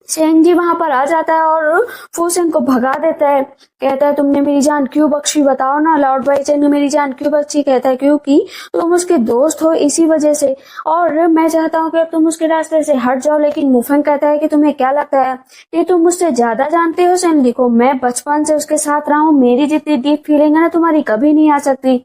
सेंग जी वहां पर आ जाता है और फूसेंग को भगा देता है। कहता है तुमने मेरी जान क्यों बख्शी, बताओ ना लॉर्ड बाईचेन ने मेरी जान क्यों बख्शी। कहता है क्योंकि तुम उसके दोस्त हो इसी वजह से, और मैं चाहता हूँ कि तुम उसके रास्ते से हट जाओ। लेकिन मुफेंग कहता है कि तुम्हें क्या लगता है कि तुम मुझसे ज्यादा जानते हो सेनली को, मैं बचपन से उसके साथ रहा हूँ, मेरी जितनी डीप फीलिंग है ना तुम्हारी कभी नहीं आ सकती।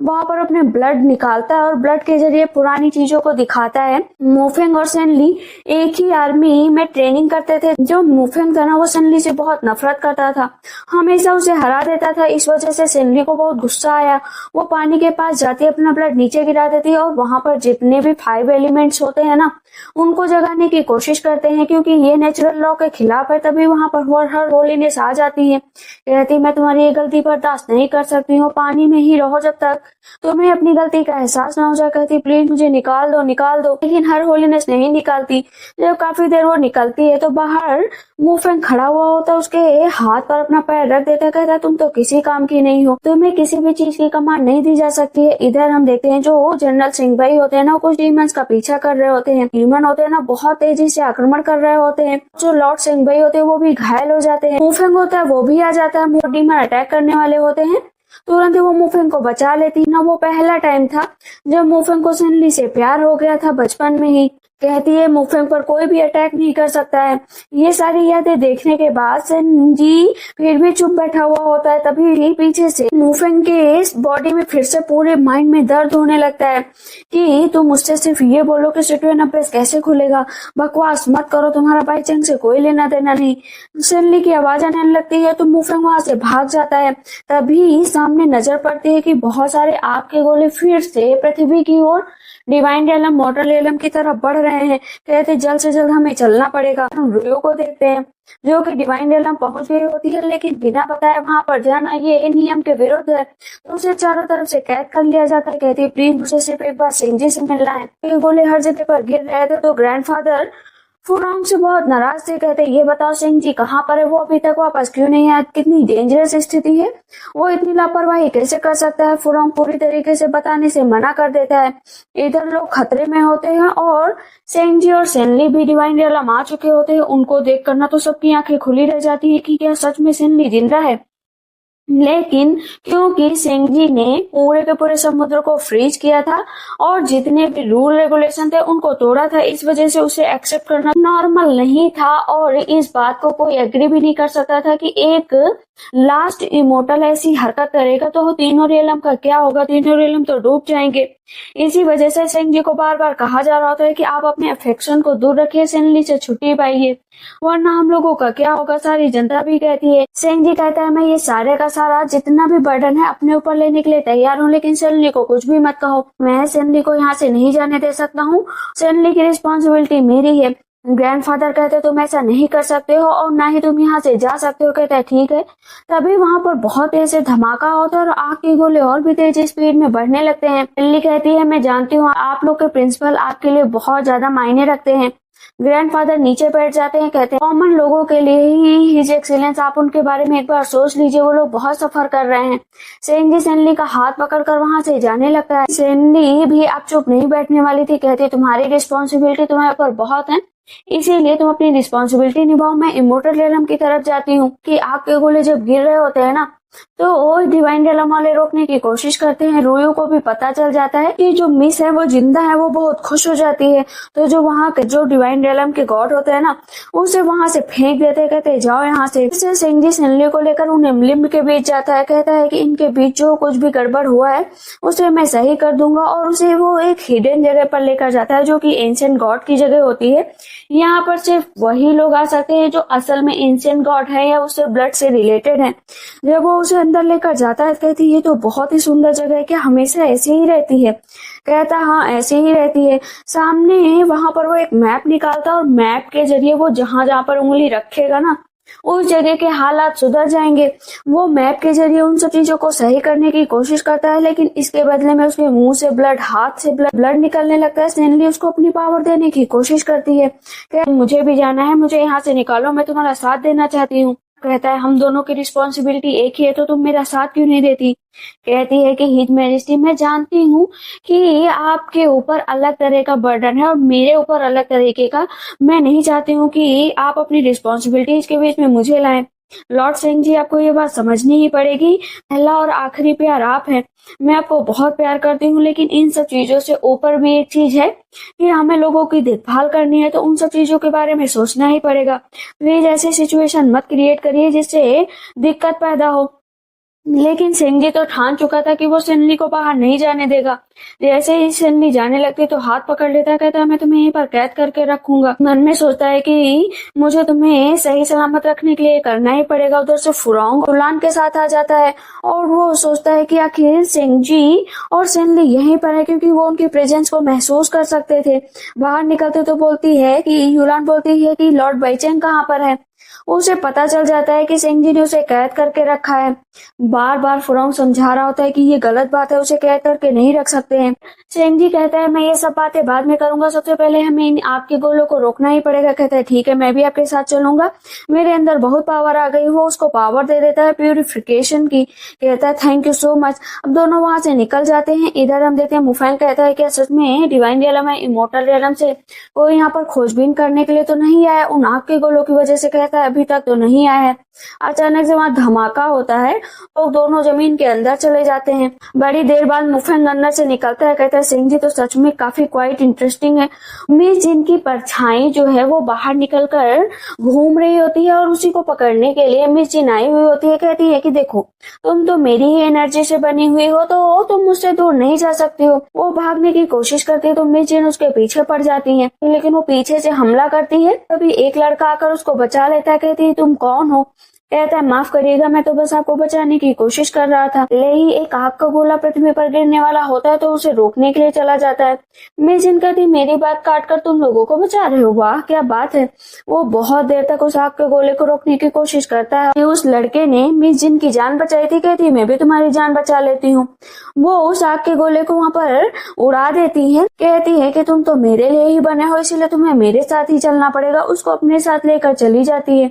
वहां पर अपने ब्लड निकालता है और ब्लड के जरिए पुरानी चीजों को दिखाता है। मुफेंग और सेनली एक ही आर्मी में ट्रेनिंग करते थे। जो मुफेंग था ना वो सेनली से बहुत नफरत करता था, हमेशा उसे हरा देता था। इस वजह से सेनली को बहुत गुस्सा आया। वो पानी के पास जाती अपना ब्लड नीचे गिरा देती है और वहां पर जितने भी 5 एलिमेंट्स होते हैं ना उनको जगाने की कोशिश करते हैं, क्योंकि ये नेचुरल लॉ के खिलाफ है। तभी वहां पर हर होलीनेस आ जाती है, कहती मैं तुम्हारी ये गलती बर्दाश्त नहीं कर सकती हूँ, पानी में ही रहो जब तक तुम्हें अपनी गलती का एहसास ना हो जाए। कहती प्लीज मुझे निकाल दो निकाल दो, लेकिन हर होलीनेस नहीं निकालती। जब काफी देर वो निकलती है तो बाहर मुफेंग खड़ा हुआ होता है, उसके हाथ पर अपना पैर रख देता है। कहता तुम तो किसी काम की नहीं हो, तुम्हें किसी भी चीज की कमांड नहीं दी जा सकती है। इधर हम देखते हैं जो जनरल सिंह भाई होते हैं ना कुछ डीमंस का पीछा कर रहे होते हैं। डीमन होते हैं ना बहुत तेजी से आक्रमण कर रहे होते हैं। जो लॉर्ड सिंह भाई होते हैं वो भी घायल हो जाते हैं। मुफेंग होता है वो भी आ जाता है, डीमन अटैक करने वाले होते हैं। तुरंत ही वो मुफेंग को बचा लेती ना। वो पहला टाइम था जब मुफेंग को सेनली से प्यार हो गया था बचपन में ही। कहती है मुफेंग पर कोई भी अटैक नहीं कर सकता है। ये सारी यादें देखने के बाद सेनजी फिर भी चुप बैठा हुआ होता है। तभी पीछे से मुफेंग के बॉडी में फिर से पूरे माइंड में दर्द होने लगता है कि तुम मुझसे सिर्फ ये बोलो कि सिटुएन अभ्यास कैसे खुलेगा, बकवास मत करो, तुम्हारा बाईचेंग से कोई लेना देना नहीं। सेनली की आवाज आने लगती है तो मुफेंग वहां से भाग जाता है। तभी सामने नजर पड़ती है कि बहुत सारे आग के गोले फिर से पृथ्वी की ओर डिवाइन रियलम मॉर्टल रियलम की तरफ बढ़ रहे हैं। कहते जल्द से जल्द हमें चलना पड़ेगा। हम रुयो को देखते हैं जो कि डिवाइन रियलम पहुंच गई होती है, लेकिन बिना बताए वहां पर जाना ये नियम के विरुद्ध है, तो उसे चारों तरफ से कैद कर लिया जाता है। कहती है प्लीज मुझे सिर्फ एक बार सेंजी से मिलना है। गोले हर जगह पर गिर रहे थे तो ग्रैंडफादर फुरोंग से बहुत नाराज थे। कहते ये बताओ सिंह जी कहाँ पर है, वो अभी तक वापस क्यों नहीं आया, कितनी डेंजरस स्थिति है, वो इतनी लापरवाही कैसे कर सकता है। फुरोंग पूरी तरीके से बताने से मना कर देता है। इधर लोग खतरे में होते हैं और सेंग जी और सेनली भी डिवाइन रियलम आ चुके होते हैं। उनको देख कर ना तो सबकी आंखें खुली रह जाती है कि क्या सच में सेनली जिंदा है। लेकिन क्योंकि सेंग जी ने पूरे के पूरे समुद्र को फ्रीज किया था और जितने भी रूल रेगुलेशन थे उनको तोड़ा था, इस वजह से उसे एक्सेप्ट करना नॉर्मल नहीं था और इस बात को कोई एग्री भी नहीं कर सकता था कि एक लास्ट इमोर्टल ऐसी हरकत करेगा तो तीनों रियलम का क्या होगा, तीनों रियलम तो डूब जाएंगे। इसी वजह से सेंग जी को बार बार कहा जा रहा होता है कि आप अपने अफेक्शन को दूर रखिए, सेनली से छुट्टी पाइए, वरना हम लोगों का क्या होगा। सारी जनता भी कहती है। सेंग जी कहता है मैं ये सारे का सारा जितना भी बर्डन है अपने ऊपर लेने के लिए तैयार हूँ, लेकिन सेनली को कुछ भी मत कहो, मैं सेनली को यहाँ से नहीं जाने दे सकता हूँ, सेनली की रिस्पॉन्सिबिलिटी मेरी है। ग्रैंडफादर कहते तुम ऐसा नहीं कर सकते हो और ना ही तुम यहाँ से जा सकते हो। कहता है ठीक है। तभी वहां पर बहुत तेज से धमाका होता है और आग के गोले और भी तेज स्पीड में बढ़ने लगते हैं। लिली कहती है मैं जानती हूँ आप लोग के प्रिंसिपल आपके लिए बहुत ज्यादा मायने रखते हैं। ग्रैंडफादर नीचे बैठ जाते हैं। कहते हैं कॉमन लोगों के लिए ही हिज एक्सीलेंस, आप उनके बारे में एक बार सोच लीजिए, वो लोग बहुत सफर कर रहे हैं। सेंग जी सेनली का हाथ पकड़कर वहां से जाने लगता है। सेनली भी अब चुप नहीं बैठने वाली थी। कहती तुम्हारी रिस्पॉन्सिबिलिटी तुम्हारे ऊपर बहुत है, इसीलिए तुम अपनी रिस्पॉन्सिबिलिटी निभाओ। मैं इमोर्टल रियलम की तरफ जाती हूँ। कि आग के गोले जब गिर रहे होते हैं ना तो वो डिवाइन रियलम वाले रोकने की कोशिश करते हैं। रुयो को भी पता चल जाता है कि जो मिस है वो जिंदा है, वो बहुत खुश हो जाती है। तो जो वहाँ के जो डिवाइन रियलम के गॉड होते हैं ना उसे वहां से फेंक देते, कहते जाओ यहाँ से। सेंग जी सेनली को लेकर उन्हें लिम्ब के बीच जाता है। कहता है कि इनके बीच जो कुछ भी गड़बड़ हुआ है उसे मैं सही कर दूंगा और उसे वो एक हिडन जगह पर लेकर जाता है जो कि एंशिएंट गॉड की जगह होती है। यहाँ पर सिर्फ वही लोग आ सकते हैं जो असल में एंशिएंट गॉड है या उससे ब्लड से रिलेटेड है। जब वो उसे अंदर लेकर जाता है कहती ये तो बहुत ही सुंदर जगह है, क्या हमेशा ऐसी ही रहती है। कहता हाँ ऐसी ही रहती है। सामने वहां पर वो एक मैप निकालता है और मैप के जरिए वो जहां जहां पर उंगली रखेगा ना उस जगह के हालात सुधर जाएंगे। वो मैप के जरिए उन सब चीजों को सही करने की कोशिश करता है, लेकिन इसके बदले में उसके मुंह से ब्लड, हाथ से ब्लड निकलने लगता है। सेनली उसको अपनी पावर देने की कोशिश करती है कि मुझे भी जाना है, मुझे यहाँ से निकालो, मैं तुम्हारा साथ देना चाहती हूँ। कहता है हम दोनों की रिस्पॉन्सिबिलिटी एक ही है तो तुम मेरा साथ क्यों नहीं देती। कहती है कि हिज मैजेस्टी मैं जानती हूँ कि आपके ऊपर अलग तरह का बर्डन है और मेरे ऊपर अलग तरीके का। मैं नहीं चाहती हूँ कि आप अपनी रिस्पॉन्सिबिलिटीज के बीच में मुझे लाएं। लॉर्ड सेंग जी आपको ये बात समझनी ही पड़ेगी। पहला और आखिरी प्यार आप है। मैं आपको बहुत प्यार करती हूँ लेकिन इन सब चीजों से ऊपर भी एक चीज है कि हमें लोगों की देखभाल करनी है तो उन सब चीजों के बारे में सोचना ही पड़ेगा। प्लीज ऐसी सिचुएशन मत क्रिएट करिए जिससे दिक्कत पैदा हो। लेकिन सेंजी तो ठान चुका था कि वो सेनली को बाहर नहीं जाने देगा। जैसे ही सेनली जाने लगती तो हाथ पकड़ लेता, कहता है मैं तुम्हें यहीं पर कैद करके रखूंगा। मन में सोचता है कि मुझे तुम्हें सही सलामत रखने के लिए करना ही पड़ेगा। उधर से फुरोंग युलान के साथ आ जाता है और वो सोचता है कि आखिर सेंजी और सेनली यहीं पर है क्योंकि वो उनकी प्रेजेंस को महसूस कर सकते थे। बाहर निकलते तो बोलती है कि युलान बोलती है कि लॉर्ड बाइचेंग कहाँ पर है। उसे पता चल जाता है कि सेंजी ने उसे कैद करके रखा है। बार बार फुरोंग समझा रहा होता है कि ये गलत बात है, उसे कैद करके नहीं रख सकते हैं। सेंजी कहता है मैं ये सब बातें बाद में करूंगा, सबसे पहले हमें इन आपके गोलों को रोकना ही पड़ेगा। कहता है ठीक है मैं भी आपके साथ चलूंगा, मेरे अंदर बहुत पावर आ गई। वो उसको पावर दे देता है प्यूरिफिकेशन की। कहता है थैंक यू सो मच। अब दोनों वहां से निकल जाते हैं। इधर हम देखते हैं मुफैंग कहता है क्या सच में डिवाइन रियलम है इमोर्टल रियलम से कोई यहाँ पर खोजबीन करने के लिए तो नहीं आया उन आग के गोलों की वजह से। कहता है अभी तक तो नहीं आया है। अचानक से वहां धमाका होता है तो दोनों जमीन के अंदर चले जाते हैं। बड़ी देर बाद मुफैंग अंदर से निकलता है। कहता है सिंह जी तो सच में काफी क्वाइट इंटरेस्टिंग है। मिस जिन की परछाई जो है वो बाहर निकलकर घूम रही होती है और उसी को पकड़ने के लिए मिस जिन आई हुई होती है। कहती है कि देखो तुम तो मेरी ही एनर्जी से बनी हुई हो तो तुम मुझसे दूर नहीं जा सकती हो। वो भागने की कोशिश करती है तो मिस जिन उसके पीछे पड़ जाती है लेकिन वो पीछे से हमला करती है। तभी एक लड़का आकर उसको बचा लेता है। कहती है तुम कौन हो। कहता है माफ करिएगा मैं तो बस आपको बचाने की कोशिश कर रहा था। ले ही एक आग का गोला पृथ्वी पर गिरने वाला होता है तो उसे रोकने के लिए चला जाता है। मिस जिन कहती मेरी बात काट कर तुम लोगों को बचा रहे हो, वाह क्या बात है। वो बहुत देर तक उस आग के गोले को रोकने की कोशिश करता है। उस लड़के ने मिस जिन की जान बचाई थी। कहती मैं भी तुम्हारी जान बचा लेती हूँ। वो उस आग के गोले को वहां पर उड़ा देती है। कहती है कि तुम तो मेरे लिए ही बने हो इसीलिए तुम्हें मेरे साथ ही चलना पड़ेगा। उसको अपने साथ लेकर चली जाती है।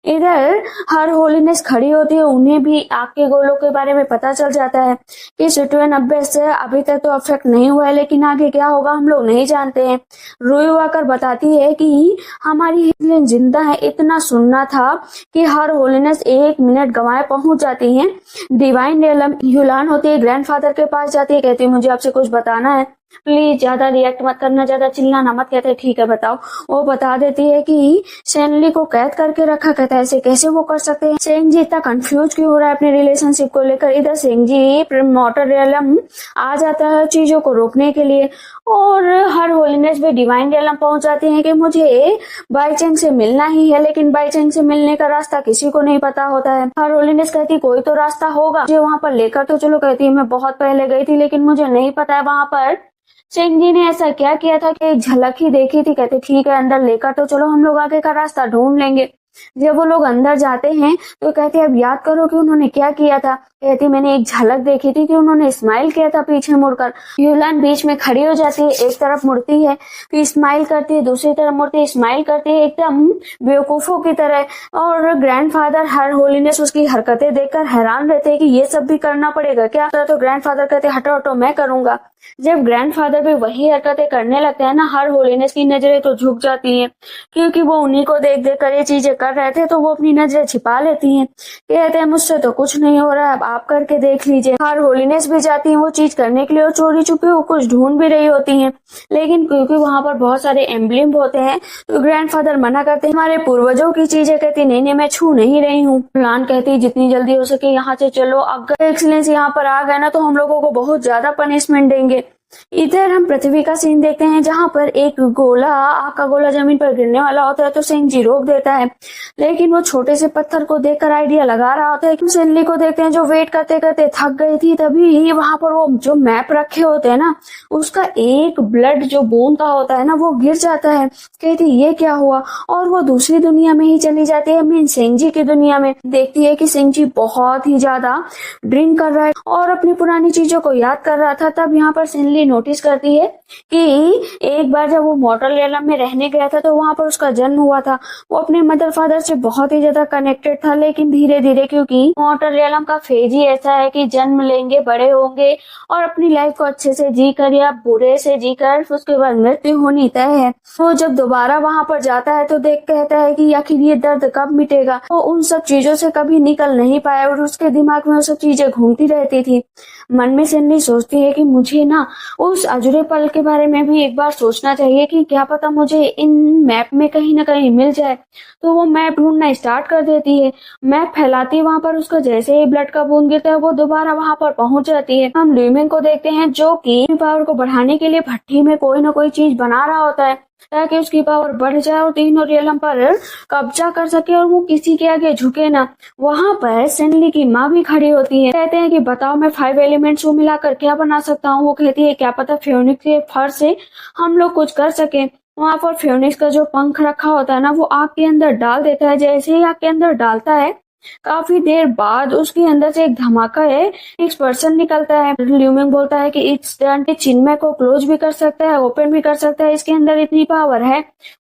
इधर हर होलीनेस खड़ी होती है। उन्हें भी आग के गोलों के बारे में पता चल जाता है कि सिटुएन अब्बे से अभी तक तो अफेक्ट नहीं हुआ है लेकिन आगे क्या होगा हम लोग नहीं जानते हैं। रुई आकर बताती है कि हमारी हिटलिन जिंदा है। इतना सुनना था कि हर होलीनेस 1 मिनट गंवाए पहुंच जाती है। डिवाइन रियलम युलान होती है ग्रैंडफादर के पास जाती है। कहती है मुझे आपसे कुछ बताना है, प्लीज ज्यादा रिएक्ट मत करना, ज्यादा चिल्लाना मत। कहते हैं ठीक है बताओ। वो बता देती है कि सेनली को कैद करके रखा। कहता है ऐसे कैसे वो कर सकते हैं। सेंग जी इतना कंफ्यूज क्यों हो रहा है अपने रिलेशनशिप को लेकर। इधर सेंग जी मॉर्टल रियलम आ जाता है चीजों को रोकने के लिए और हर होलीनेस भी डिवाइन रियलम पहुंच जाती है कि मुझे बाइचेंग से मिलना ही है। लेकिन बाइचेंग से मिलने का रास्ता किसी को नहीं पता होता है। हर होलीनेस कहती कोई तो रास्ता होगा, मुझे वहां पर लेकर तो चलो। कहती है मैं बहुत पहले गई थी लेकिन मुझे नहीं पता है वहां पर सेंग जी ने ऐसा क्या किया था कि एक झलक ही देखी थी। कहते ठीक है अंदर लेकर तो चलो, हम लोग आगे का रास्ता ढूंढ लेंगे। जब वो लोग अंदर जाते हैं तो कहते अब याद करो कि उन्होंने क्या किया था। कहती मैंने एक झलक देखी थी कि उन्होंने स्माइल किया था पीछे मुड़कर। युलान बीच में खड़ी हो जाती है, एक तरफ मुड़ती है फिर स्माइल करती है, दूसरी तरफ मुड़ती है स्माइल करती है, एकदम बेवकूफों की तरह। और ग्रैंडफादर हर होलीनेस उसकी हरकतें देखकर हैरान रहते हैं कि ये सब भी करना पड़ेगा क्या। तो ग्रैंडफादर कहते हटो हटो मैं करूंगा। जब ग्रैंडफादर भी वही हरकतें करने लगते हैं ना, हर होलीनेस की नजरें तो झुक जाती हैं क्योंकि वो उन्हीं को देख देख कर ये चीजें कर रहे थे तो वो अपनी नजरें छिपा लेती हैं। कहते हैं मुझसे तो कुछ नहीं हो रहा है, अब आप करके देख लीजिए। हर होलीनेस भी जाती है वो चीज करने के लिए और चोरी छुपी वो कुछ ढूंढ भी रही होती हैं लेकिन क्योंकि वहां पर बहुत सारे एम्ब्लेम होते हैं तो ग्रैंडफादर मना करते हैं हमारे पूर्वजों की चीजें। कहती नहीं नहीं मैं छू नहीं रही हूँ। प्लान कहती जितनी जल्दी हो सके यहाँ से चलो, अगर एक्सीलेंस यहाँ पर आ गए ना तो हम लोगों को बहुत ज्यादा पनिशमेंट देंगे। इधर हम पृथ्वी का सीन देखते हैं जहां पर एक गोला आग का गोला जमीन पर गिरने वाला होता है तो सेंग जी रोक देता है लेकिन वो छोटे से पत्थर को देखकर आइडिया लगा रहा होता है। सेनली को देखते हैं जो वेट करते करते थक गई थी। तभी वहां पर वो जो मैप रखे होते हैं ना उसका एक ब्लड जो बूंद का होता है ना वो गिर जाता है। कहती ये क्या हुआ और वो दूसरी दुनिया में ही चली जाती है, मीन सेंग जी की दुनिया में। देखती है कि सेंग जी बहुत ही ज्यादा ड्रिंक कर रहा है और अपनी पुरानी चीजों को याद कर रहा था। तब यहाँ पर सेनली नोटिस करती है कि एक बार जब वो मॉर्टल रियलम में रहने गया था तो वहां पर उसका जन्म हुआ था। वो अपने मदर फादर से बहुत ही ज्यादा कनेक्टेड था, लेकिन धीरे धीरे क्योंकि मॉर्टल रियलम का फेज ही ऐसा है कि जन्म लेंगे, बड़े होंगे और अपनी लाइफ को अच्छे से जी कर या बुरे से जी कर उसके बाद मृत्यु होनी तय है। वो जब दोबारा वहां पर जाता है तो देख कहता है कि आखिर ये दर्द कब मिटेगा। वो उन सब चीजों से कभी निकल नहीं पाया और उसके दिमाग में वो सब चीजें घूमती रहती थी। मन में सिडनी सोचती है कि मुझे ना उस अधूरे पल के बारे में भी एक बार सोचना चाहिए कि क्या पता मुझे इन मैप में कहीं ना कहीं मिल जाए। तो वो मैप ढूंढना स्टार्ट कर देती है। मैप फैलाती है, वहां पर उसका जैसे ही ब्लड का बूंद गिरता है वो दोबारा वहां पर पहुंच जाती है। हम ल्यूमिंग को देखते हैं जो कि पावर को बढ़ाने के लिए भट्टी में कोई ना कोई चीज बना रहा होता है ताकि उसकी पावर बढ़ जाए और तीनों रियलम पर कब्जा कर सके और वो किसी के आगे झुके ना। वहां पर सिडनी की माँ भी खड़ी होती है। कहते हैं कि बताओ मैं 5 एलिमेंट्स को मिलाकर क्या बना सकता हूँ। वो कहती है क्या पता फ्योनिक्स के फर से हम लोग कुछ कर सके। वहां पर फ्योनिक्स का जो पंख रखा होता है ना वो आग के अंदर डाल देता है। जैसे ही आग के अंदर डालता है काफी देर बाद उसके अंदर से एक धमाका है, एक पर्सन निकलता है। ल्यूमिंग बोलता है कि इस चिन्मय को क्लोज भी कर सकता है, ओपन भी कर सकता है, इसके अंदर इतनी पावर है।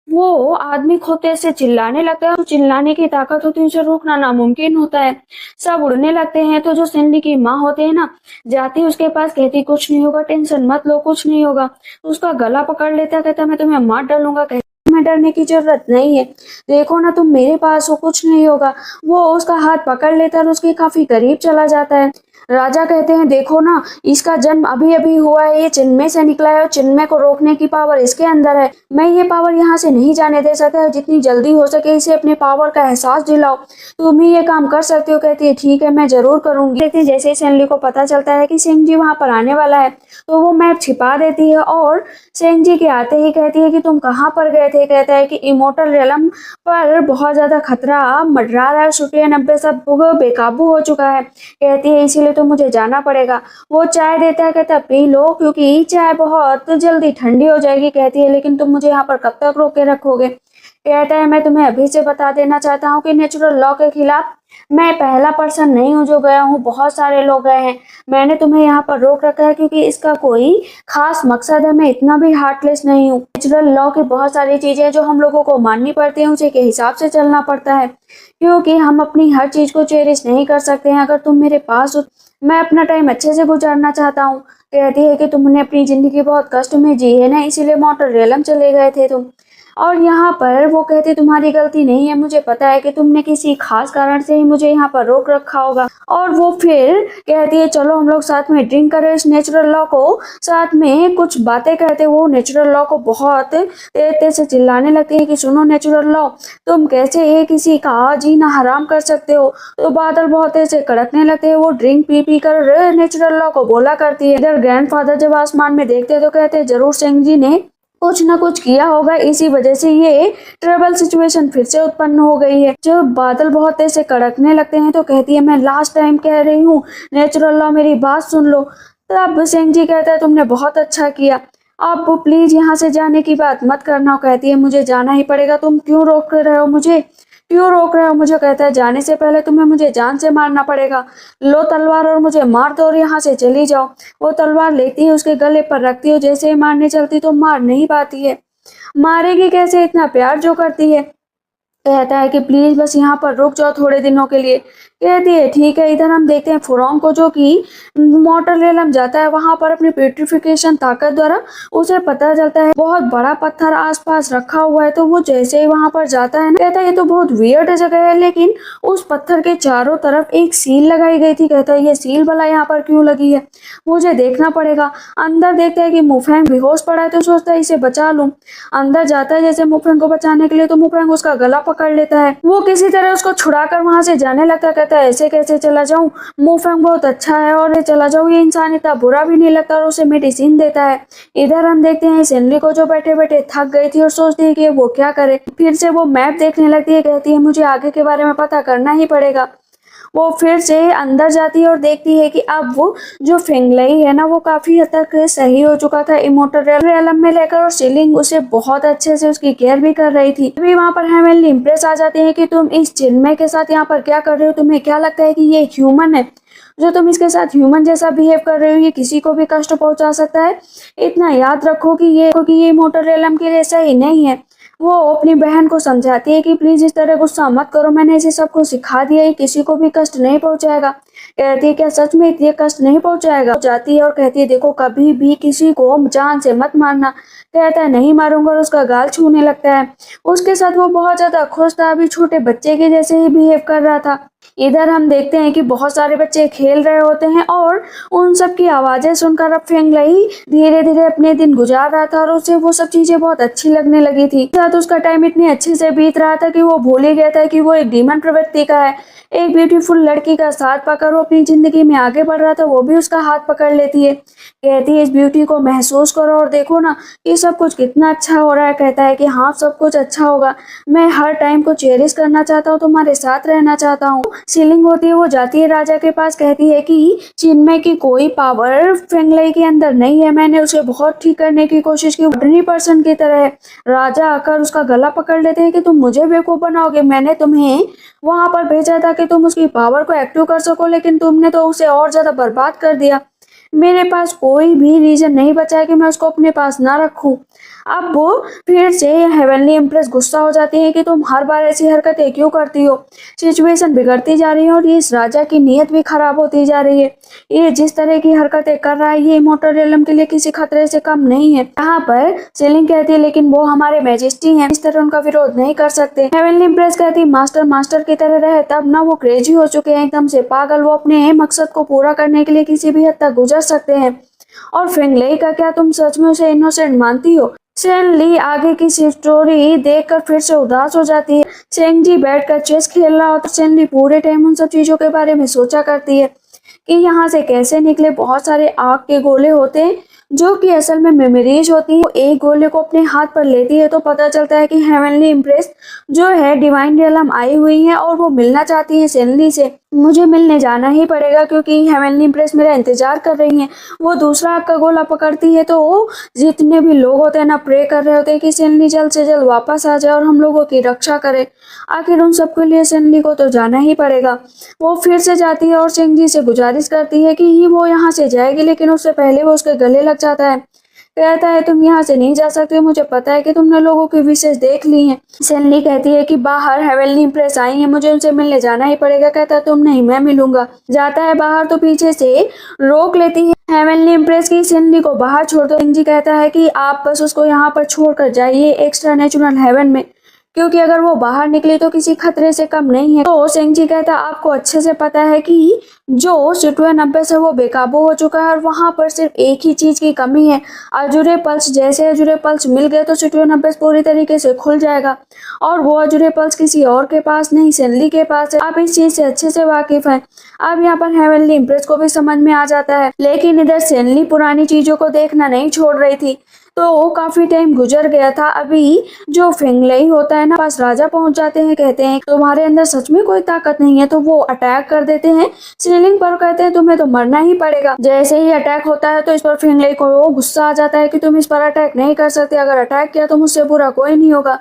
वो आदमी खोते से चिल्लाने लगता है। तो चिल्लाने की ताकत होती है, उसे रोकना नामुमकिन होता है। सब उड़ने लगते हैं। तो जो सिडनी की माँ होते हैं ना, जाती है उसके पास, कहती कुछ नहीं होगा, टेंशन मत लो, कुछ नहीं होगा। तो उसका गला पकड़ लेता है, कहता मैं तुम्हें मार डालूंगा। में डरने की जरूरत नहीं है, देखो ना तुम मेरे पास हो, कुछ नहीं होगा। वो उसका हाथ पकड़ लेता है और उसके काफी करीब चला जाता है। राजा कहते हैं देखो ना इसका जन्म अभी अभी हुआ है, ये चिन्मय से निकला है और चिन्मय को रोकने की पावर इसके अंदर है। मैं ये पावर यहाँ से नहीं जाने दे सकता, जितनी जल्दी हो सके इसे अपने पावर का एहसास दिलाओ। तुम ही ये काम कर सकते हो। कहती है ठीक है मैं जरूर करूंगी। देखते हैं जैसे ही सेंगली को पता चलता है कि सिंह जी वहां पर आने वाला है तो वो मैप छिपा देती है और सिंह जी के आते ही कहती है कि तुम कहाँ पर गए थे। कहता है कि इमोर्टल रियलम पर बहुत ज्यादा खतरा मंडरा रहा है, शुक्रिया 90 सब बेकाबू हो चुका है। कहती है इसीलिए तो मुझे जाना पड़ेगा। वो चाय देता है, कहता पी लो क्योंकि चाय बहुत जल्दी ठंडी हो जाएगी। कहती है लेकिन तुम मुझे यहाँ पर कब तक रोक के रखोगे। कहता है मैं तुम्हें अभी से बता देना चाहता हूँ कि नेचुरल लॉ के खिलाफ मैं पहला पर्सन नहीं हूँ जो गया हूँ, बहुत सारे लोग गए हैं। मैंने तुम्हें यहाँ पर रोक रखा है क्योंकि इसका कोई खास मकसद है। मैं इतना भी हार्टलेस नहीं हूँ। नेचुरल लॉ की बहुत सारी चीजें जो हम लोगों को माननी पड़ती है उसी के हिसाब से चलना पड़ता है, क्योंकि हम अपनी हर चीज को चेरिश नहीं कर सकते हैं। अगर तुम मेरे पास हो, मैं अपना टाइम अच्छे से गुजारना चाहता हूँ। कहती है कि तुमने अपनी जिंदगी बहुत कष्ट में जी है ना, इसीलिए मॉर्टल रियलम चले गए थे तुम। और यहाँ पर वो कहते तुम्हारी गलती नहीं है, मुझे पता है कि तुमने किसी खास कारण से ही मुझे यहाँ पर रोक रखा होगा। और वो फिर कहती है चलो हम लोग साथ में ड्रिंक करें, इस नेचुरल लॉ को साथ में कुछ बातें कहते। वो नेचुरल लॉ को बहुत तेज तेज से चिल्लाने लगती है कि सुनो नेचुरल लॉ, तुम कैसे किसी का जीना हराम कर सकते हो। तो बादल बहुत तेज से कड़कने लगते हैं। वो ड्रिंक पी पी कर नेचुरल लॉ को बोला करती है। इधर ग्रैंडफादर जब आसमान में देखते तो कहते जरूर सिंह जी ने कुछ न कुछ किया होगा, इसी वजह से ये ट्रबल सिचुएशन फिर से उत्पन्न हो गई है। जब बादल बहुत तेज से कड़कने लगते हैं तो कहती है मैं लास्ट टाइम कह रही हूँ नेचुरल लॉ मेरी बात सुन लो। तब सिंह जी कहता है तुमने बहुत अच्छा किया, अब प्लीज यहाँ से जाने की बात मत करना। कहती है मुझे जाना ही पड़ेगा, तुम क्यों रोक रहे हो मुझे, क्यों रोक रहे हो मुझे। कहता है जाने से पहले तुम्हें मुझे जान से मारना पड़ेगा, लो तलवार और मुझे मार दो और यहाँ से चली जाओ। वो तलवार लेती है, उसके गले पर रखती है, जैसे ही मारने चलती तो मार नहीं पाती है। मारेगी कैसे, इतना प्यार जो करती है। कहता है कि प्लीज बस यहाँ पर रुक जाओ थोड़े दिनों के लिए। कहती है ठीक है। इधर हम देखते हैं फुरोंग को जो कि मॉर्टल रियलम जाता है, वहां पर अपनी पेट्रिफिकेशन ताकत द्वारा उसे पता चलता है बहुत बड़ा पत्थर आसपास रखा हुआ है। तो वो जैसे ही वहां पर जाता है ना, कहता है ये तो बहुत वियर्ड जगह है, लेकिन उस पत्थर के चारों तरफ एक सील लगाई गई थी। कहता है ये सील भला यहाँ पर क्यों लगी है, मुझे देखना पड़ेगा। अंदर देखता है कि मुफेंग बेहोश पड़ा है तो सोचता है इसे बचा लूं। अंदर जाता है जैसे मुफेंग को बचाने के लिए, तो मुफेंग उसका गला पकड़ लेता है। वो किसी तरह उसको छुड़ाकर वहां से जाने लगता है। कहता है ऐसे कैसे चला जाऊं, मुफेंग बहुत अच्छा है और चला जाऊं, ये इंसान इतना बुरा भी नहीं लगता, और उसे मेडिसिन देता है। इधर हम देखते हैं सिनली को जो बैठे बैठे थक गई थी और सोचती है कि वो क्या करे। फिर से वो मैप देखने लगती है, कहती है मुझे आगे के बारे में पता करना ही पड़ेगा। वो फिर से अंदर जाती है और देखती है कि अब वो जो फेंगलई है ना वो काफी हद तक सही हो चुका था इमोर्टल रियलम में लेकर, और सीलिंग उसे बहुत अच्छे से उसकी केयर भी कर रही थी। अभी वहाँ पर हेमनली इम्प्रेस आ जाती है कि तुम इस चिन्मय के साथ यहाँ पर क्या कर रहे हो, तुम्हें क्या लगता है कि ये ह्यूमन है। जो तुम इसके साथ ह्यूमन जैसा बिहेव कर रहे हो ये किसी को भी कष्ट पहुंचा सकता है। इतना याद रखो कि ये मोटोरेलम के लिए सही नहीं है। वो अपनी बहन को समझाती है कि प्लीज इस तरह गुस्सा मत करो, मैंने इसे सबको सिखा दिया है, किसी को भी कष्ट नहीं पहुंचाएगा। कहती है क्या सच में ये कष्ट नहीं पहुंचाएगा? जाती है और कहती है देखो कभी भी किसी को जान से मत मारना। कहता है नहीं मारूंगा और उसका गाल छूने लगता है। उसके साथ वो बहुत ज्यादा खुश था, अभी छोटे बच्चे के जैसे ही बिहेव कर रहा था। इधर हम देखते हैं कि बहुत सारे बच्चे खेल रहे होते हैं और उन सब की आवाजें सुनकर अब फेंगलई धीरे धीरे अपने दिन गुजार रहा था और उसे वो सब चीजें बहुत अच्छी लगने लगी थी। साथ उसका टाइम इतने अच्छे से बीत रहा था कि वो भूल ही गया था कि वो एक डीमन प्रवृत्ति का है। एक ब्यूटीफुल लड़की का साथ पकड़ वो अपनी जिंदगी में आगे बढ़ रहा था, वो भी उसका हाथ पकड़ लेती है। कहती है इस ब्यूटी को महसूस करो और देखो ना ये सब कुछ कितना अच्छा हो रहा है। कहता है कि हाँ सब कुछ अच्छा होगा, मैं हर टाइम को चेरिश करना चाहता हूँ, तुम्हारे साथ रहना चाहता हूँ। सीलिंग होती है, वो जाती है राजा के पास, कहती है कि चिन्मय की कोई पावर फेंगलई के अंदर नहीं है, मैंने उसे बहुत ठीक करने की कोशिश की, ऑर्डिनरी पर्सन की तरह है। राजा आकर उसका गला पकड़ लेते हैं कि तुम मुझे बेवकूफ बनाओगे, मैंने तुम्हें वहां पर भेजा था कि तुम उसकी पावर को एक्टिव कर सको, लेकिन तुमने तो उसे और ज्यादा बर्बाद कर दिया। मेरे पास कोई भी रीजन नहीं बचा है कि मैं उसको अपने पास ना रखूं। अब वो फिर से हेवनली इम्प्रेस गुस्सा हो जाती है कि तुम हर बार ऐसी हरकतें क्यों करती हो। सिचुएशन बिगड़ती जा रही है और इस राजा की नीयत भी खराब होती जा रही है। ये जिस तरह की हरकतें कर रहा है ये मोटोरेलम के लिए किसी खतरे से कम नहीं है। यहाँ पर सीलिंग कहती है लेकिन वो हमारे मैजेस्टी हैं, इस तरह उनका विरोध नहीं कर सकते। हेवनली इम्प्रेस कहती है मास्टर मास्टर की तरह रहे, तब ना वो क्रेजी हो चुके हैं, एकदम से पागल, वो अपने मकसद को पूरा करने के लिए किसी भी हद तक गुजर सकते हैं। और फेंगलई का क्या, तुम सच में उसे इनोसेंट मानती हो? सेन ली आगे की स्टोरी देखकर फिर से उदास हो जाती है। सेंग जी बैठकर चेस खेल रहा होता है। सेन ली पूरे टाइम उन सब चीजों के बारे में सोचा करती है कि यहाँ से कैसे निकले। बहुत सारे आग के गोले होते हैं जो कि असल में मेमोरीज होती है। वो एक गोले को अपने हाथ पर लेती है तो पता चलता है कि हेवनली इम्प्रेस जो है डिवाइन रियलम आई हुई है और वो मिलना चाहती है सेनली से। मुझे मिलने जाना ही पड़ेगा क्योंकि हेवनली इम्प्रेस मेरा इंतजार कर रही हैं। वो दूसरा आग का गोला पकड़ती है तो जितने भी लोग होते हैं ना प्रे कर रहे होते हैं कि सेनली जल्द से जल्द वापस आ जाए और हम लोगों की रक्षा करे। आखिर उन सबके लिए सेनली को तो जाना ही पड़ेगा। वो फिर से जाती है और सेंग जी से गुजारिश करती है कि वो यहाँ से जाएगी, लेकिन उससे पहले वो उसके गले लग जाता है। कहता है तुम यहाँ से नहीं जा सकते, मुझे पता है कि तुमने लोगों की विशेष देख ली हैं। सेनली कहती है कि बाहर हेवनली इम्प्रेस आई है, मुझे उनसे मिलने जाना ही पड़ेगा। कहता है तुम नहीं, मैं मिलूंगा। जाता है बाहर तो पीछे से रोक लेती है हेवनली इम्प्रेस की सेनली को बाहर छोड़ दो। सेंग जी कहता है कि आप बस उसको यहाँ पर छोड़कर जाइए एक्स्ट्रा नेचुरल हेवन में, क्योंकि अगर वो बाहर निकले तो किसी खतरे से कम नहीं है। तो सेंग जी कहता है आपको अच्छे से पता है कि जो सिटुएन अब्बेस है वो बेकाबू हो चुका है और वहां पर सिर्फ एक ही चीज की कमी है, अजूरे पल्स। जैसे अजूरे पल्स मिल गए तो सिटुएन अब्बेस पूरी तरीके से खुल जाएगा और वो अजूरे पल्स किसी और के पास नहीं, सेनली के पास है। आप इस चीज से अच्छे से वाकिफ है। अब यहाँ पर हेवनली इम्प्रेस को भी समझ में आ जाता है, लेकिन इधर सेनली पुरानी चीजों को देखना नहीं छोड़ रही थी। तो काफी टाइम गुजर गया था। अभी जो फेंगलई होता है ना पास राजा पहुंच जाते हैं, कहते हैं तुम्हारे अंदर सच में कोई ताकत नहीं है, तो वो अटैक कर देते हैं सीलिंग पर। कहते हैं तुम्हें तो मरना ही पड़ेगा। जैसे ही अटैक होता है तो इस पर फेंगलई को गुस्सा आ जाता है कि तुम इस पर अटैक नहीं कर सकते, अगर अटैक किया तो मुझसे बुरा कोई नहीं होगा।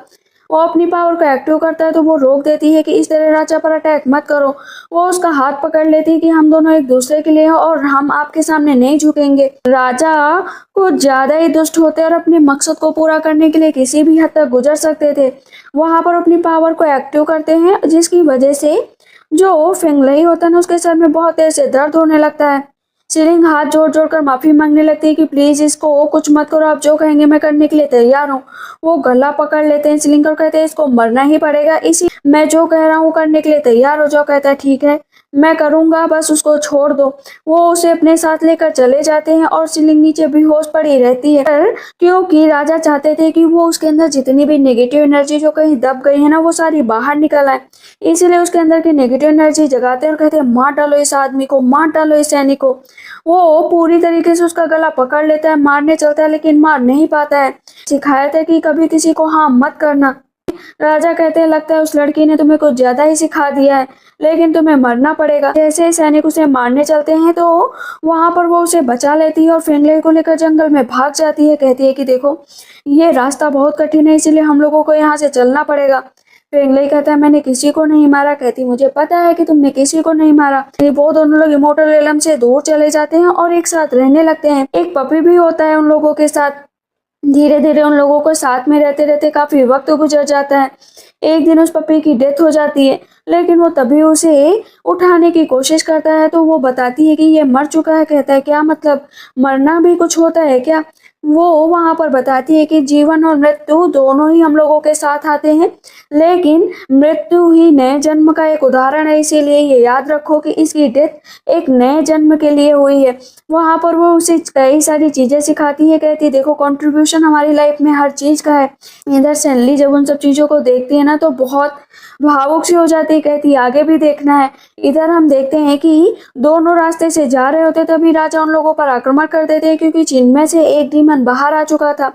वो अपनी पावर को एक्टिव करता है तो वो रोक देती है कि इस तरह राजा पर अटैक मत करो। वो उसका हाथ पकड़ लेती है कि हम दोनों एक दूसरे के लिए हैं और हम आपके सामने नहीं झुकेंगे। राजा कुछ ज्यादा ही दुष्ट होते और अपने मकसद को पूरा करने के लिए किसी भी हद तक गुजर सकते थे। वहां पर अपनी पावर को एक्टिव करते हैं जिसकी वजह से जो फेंगलई होता है ना उसके सर में बहुत तेज से दर्द होने लगता है। सीलिंग हाथ जोड़ जोड़ कर माफी मांगने लगती है कि प्लीज इसको कुछ मत करो, आप जो कहेंगे मैं करने के लिए तैयार हूँ। वो गला पकड़ लेते हैं सीलिंग और कहते हैं इसको मरना ही पड़ेगा, इसी मैं जो कह रहा हूँ करने के लिए तैयार हो जाओ। कहता है ठीक है मैं करूंगा, बस उसको छोड़ दो। वो उसे अपने साथ लेकर चले जाते हैं और सीलिंग नीचे बेहोश पड़ी रहती है, क्योंकि राजा चाहते थे कि वो उसके अंदर जितनी भी नेगेटिव एनर्जी जो कहीं दब गई है ना वो सारी बाहर निकल आए। इसीलिए उसके अंदर की नेगेटिव एनर्जी जगाते हैं और कहते हैं मार डालो इस आदमी को, मार डालो इस सैनिक को। वो पूरी तरीके से उसका गला पकड़ लेता है, मारने चलता है लेकिन मार नहीं पाता है। सिखाया था कि कभी किसी को हार्म मत करना। राजा कहते हैं लगता है उस लड़की ने तुम्हें कुछ ज्यादा ही सिखा दिया है, लेकिन तुम्हें मरना पड़ेगा। जैसे ही सैनिक उसे मारने चलते हैं तो वहां पर वो उसे बचा लेती है और फेंगलई को लेकर जंगल में भाग जाती है। कहती है कि देखो ये रास्ता बहुत कठिन है, इसीलिए हम लोगों को यहाँ से चलना पड़ेगा। फेंगले कहता है मैंने किसी को नहीं मारा। कहती मुझे पता है कि तुमने किसी को नहीं मारा। वो दोनों लोग इमोर्टल रेलम से दूर चले जाते हैं और एक साथ रहने लगते हैं। एक पपी भी होता है उन लोगों के साथ। धीरे धीरे उन लोगों को साथ में रहते रहते काफी वक्त गुजर जाता है। एक दिन उस पपी की डेथ हो जाती है, लेकिन वो तभी उसे उठाने की कोशिश करता है तो वो बताती है कि ये मर चुका है। कहता है क्या मतलब, मरना भी कुछ होता है क्या? वो वहां पर बताती है कि जीवन और मृत्यु दोनों ही हम लोगों के साथ आते हैं, लेकिन मृत्यु ही नए जन्म का एक उदाहरण है। इसीलिए ये याद रखो कि इसकी डेथ एक नए जन्म के लिए हुई है। वहां पर वो उसे कई सारी चीजें सिखाती है। कहती है देखो कंट्रीब्यूशन हमारी लाइफ में हर चीज का है। इधर सैनली जब उन सब चीजों को देखती है ना तो बहुत भावुक सी हो जाती है। कहती आगे भी देखना है। इधर हम देखते हैं कि दोनों रास्ते से जा रहे होते तभी राजा उन लोगों पर आक्रमण कर देते हैं, क्योंकि जिनमें से एक डीमन बाहर आ चुका था।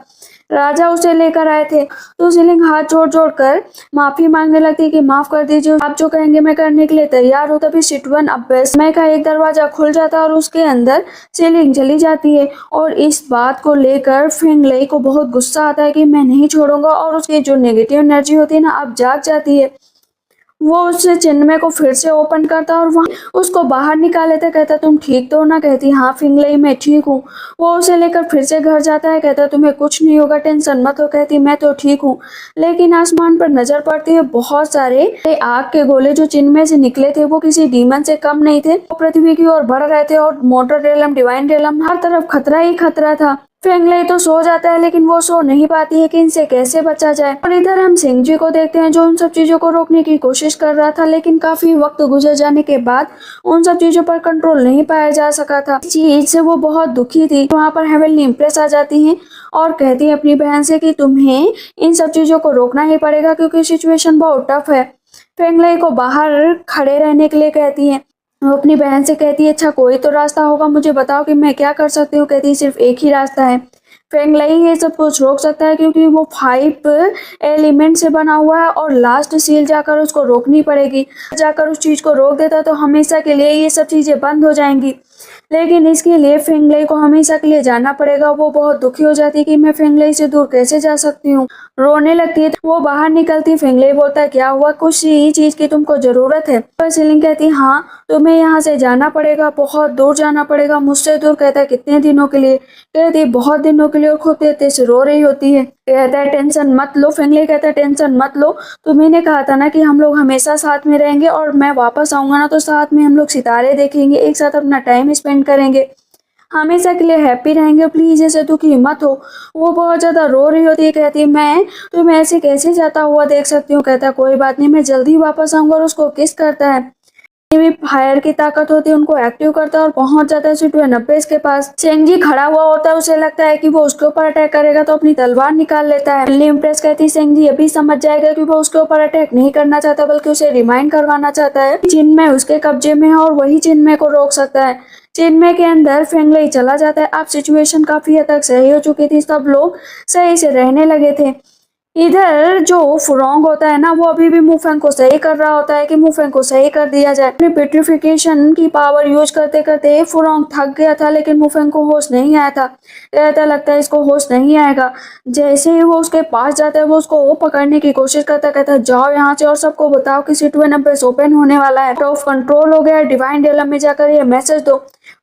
राजा उसे लेकर आए थे तो सीलिंग हाथ जोड़ जोड़ कर माफी मांगने लगती है कि माफ कर दीजिए, आप जो कहेंगे मैं करने के लिए तैयार हूँ। तभी सिटवन अब्बेसमय का एक दरवाजा खुल जाता है और उसके अंदर सीलिंग चली जाती है। और इस बात को लेकर फेंगले को बहुत गुस्सा आता है कि मैं नहीं छोड़ूंगा, और उसकी जो नेगेटिव एनर्जी होती है ना अब जाग जाती है। वो उससे चिन्मय को फिर से ओपन करता और वहाँ उसको बाहर निकाल लेता। कहता तुम ठीक तो हो ना? कहती हाँ फिंगले मैं ठीक हूँ। वो उसे लेकर फिर से घर जाता है। कहता तुम्हें कुछ नहीं होगा, टेंशन मत हो। कहती मैं तो ठीक हूँ। लेकिन आसमान पर नजर पड़ती है बहुत सारे आग के गोले जो चिन्मय से निकले थे वो किसी डीमन से कम नहीं थे। वो पृथ्वी की ओर बढ़ रहे थे और मोटर रेलम डिवाइन रेलम हर तरफ खतरा ही खतरा था। फेंगले तो सो जाता है, लेकिन वो सो नहीं पाती है कि इनसे कैसे बचा जाए। और इधर हम सिंगजी को देखते हैं जो उन सब चीजों को रोकने की कोशिश कर रहा था, लेकिन काफी वक्त गुजर जाने के बाद उन सब चीजों पर कंट्रोल नहीं पाया जा सका था। इस चीज से वो बहुत दुखी थी। वहाँ पर हेवनली इम्प्रेस आ जाती है और कहती है अपनी बहन से कि तुम्हें इन सब चीजों को रोकना ही पड़ेगा क्योंकि सिचुएशन बहुत टफ है। फेंगले को बाहर खड़े रहने के लिए कहती है। वो अपनी बहन से कहती है अच्छा कोई तो रास्ता होगा, मुझे बताओ कि मैं क्या कर सकती हूँ। कहती है सिर्फ एक ही रास्ता है। फेंगलाई ये सब कुछ रोक सकता है क्योंकि वो 5 एलिमेंट से बना हुआ है और लास्ट सील जाकर उसको रोकनी पड़ेगी। जाकर उस चीज को रोक देता तो हमेशा के लिए ये सब चीजें बंद हो जाएंगी, लेकिन इसके लिए फेंगलाई को हमेशा के लिए जाना पड़ेगा। वो बहुत दुखी हो जाती है कि मैं फेंगलाई से दूर कैसे जा सकती हूँ। रोने लगती है। वो बाहर निकलती। फेंगलाई बोलता है क्या हुआ, कुछ ही चीज की तुमको जरूरत है? पर सीलिंग कहती हाँ तुम्हें यहाँ से जाना पड़ेगा, बहुत दूर जाना पड़ेगा, मुझसे दूर। कहता है कितने दिनों के लिए? कहती बहुत दिनों के लिए। और खुद देते से रो रही होती है। कहता है टेंशन मत लो। फेंगलाई कहता है टेंशन मत लो, तुम्ही ने कहा था ना कि हम लोग हमेशा साथ में रहेंगे और मैं वापस आऊंगा ना तो साथ में हम लोग सितारे देखेंगे, एक साथ अपना टाइम स्पेंड करेंगे, हमेशा के लिए हैप्पी रहेंगे, प्लीज ऐसे दुखी मत हो। वो बहुत ज्यादा रो रही होती है। कहती है मैं तुम्हें ऐसे कैसे जाता हुआ देख सकती हूँ। कहता है कोई बात नहीं, मैं जल्दी वापस आऊंगा। और उसको किस करता है। भी फायर की ताकत होती है, उनको एक्टिव करता है और पहुंच जाता है सिटवन अब्बेस के पास। सेंजी खड़ा हुआ होता है, उसे लगता है कि वो उसके ऊपर अटैक करेगा तो अपनी तलवार निकाल लेता है। इम्प्रेस कहती है सेंजी अभी समझ जाएगा कि वो उसके ऊपर अटैक नहीं करना चाहता बल्कि उसे रिमाइंड करवाना चाहता है जिनमें उसके कब्जे में है और वही जिनमें को रोक सकता है। चिन्मय के अंदर फेंगलाई चला जाता है। अब सिचुएशन काफी हद तक सही हो चुकी थी, सब लोग सही से रहने लगे थे। इधर जो फुरोंग होता है ना वो अभी भी मुफेंग को सही कर रहा होता है कि मुफेंग को सही कर दिया जाए। अपनी पेट्रिफिकेशन की पावर यूज करते करते फुरोंग थक गया था, लेकिन मुफेंग को होश नहीं आया था। कहता लगता है इसको होश नहीं आएगा। जैसे ही वो उसके पास जाता है वो उसको पकड़ने की कोशिश करता। कहता है जाओ यहाँ से और सबको बताओ कि सिटवन अब्बेस ओपन होने वाला है, ऑफ कंट्रोल हो गया है, डिवाइन रेलम में जाकर ये मैसेज दो।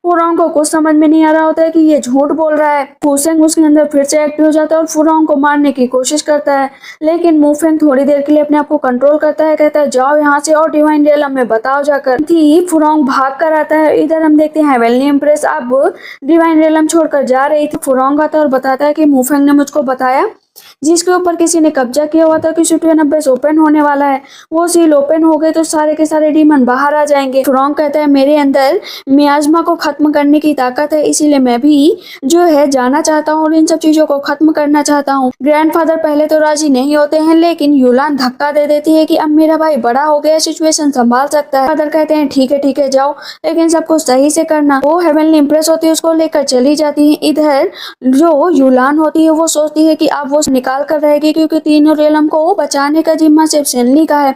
फुरोंग को कुछ समझ में नहीं आ रहा होता है कि ये झूठ बोल रहा है। फूसेंग उसके अंदर फिर से एक्टिव हो जाता है और फुरोंग को मारने की कोशिश करता है, लेकिन मुफेंग थोड़ी देर के लिए अपने आप को कंट्रोल करता है। कहता है जाओ यहाँ से और डिवाइन रेलम में बताओ जाकर। फुरोंग भाग कर आता है। इधर हम देखते हैं हेवनली इम्प्रेस अब डिवाइन रेलम छोड़कर जा रही थी। फुरोंग आता है और बताता है कि मुफेंग ने मुझको बताया जिसके ऊपर किसी ने कब्जा किया हुआ था कि सिटवन अब्बेस ओपन होने वाला है। वो सील ओपन हो गए तो सारे के सारे डीमन बाहर आ जाएंगे। फुरोंग कहता है मेरे अंदर मियाज्मा को खत्म करने की ताकत है, इसीलिए मैं भी जो है जाना चाहता हूँ और इन सब चीजों को खत्म करना चाहता हूँ। ग्रैंडफादर पहले तो राजी नहीं होते हैं, लेकिन यूलान धक्का दे देती है कि अब मेरा भाई बड़ा हो गया, सिचुएशन संभाल सकता है। फादर कहते हैं ठीक है जाओ, लेकिन सब कुछ सही से करना। वो हेवनली इम्प्रेस होती है, उसको लेकर चली जाती है। इधर जो यूलान होती है वो सोचती है कि अब वो निकाल कर रहेगी क्योंकि तीनों रेलम को बचाने का जिम्मा सिर्फ सेनली का है।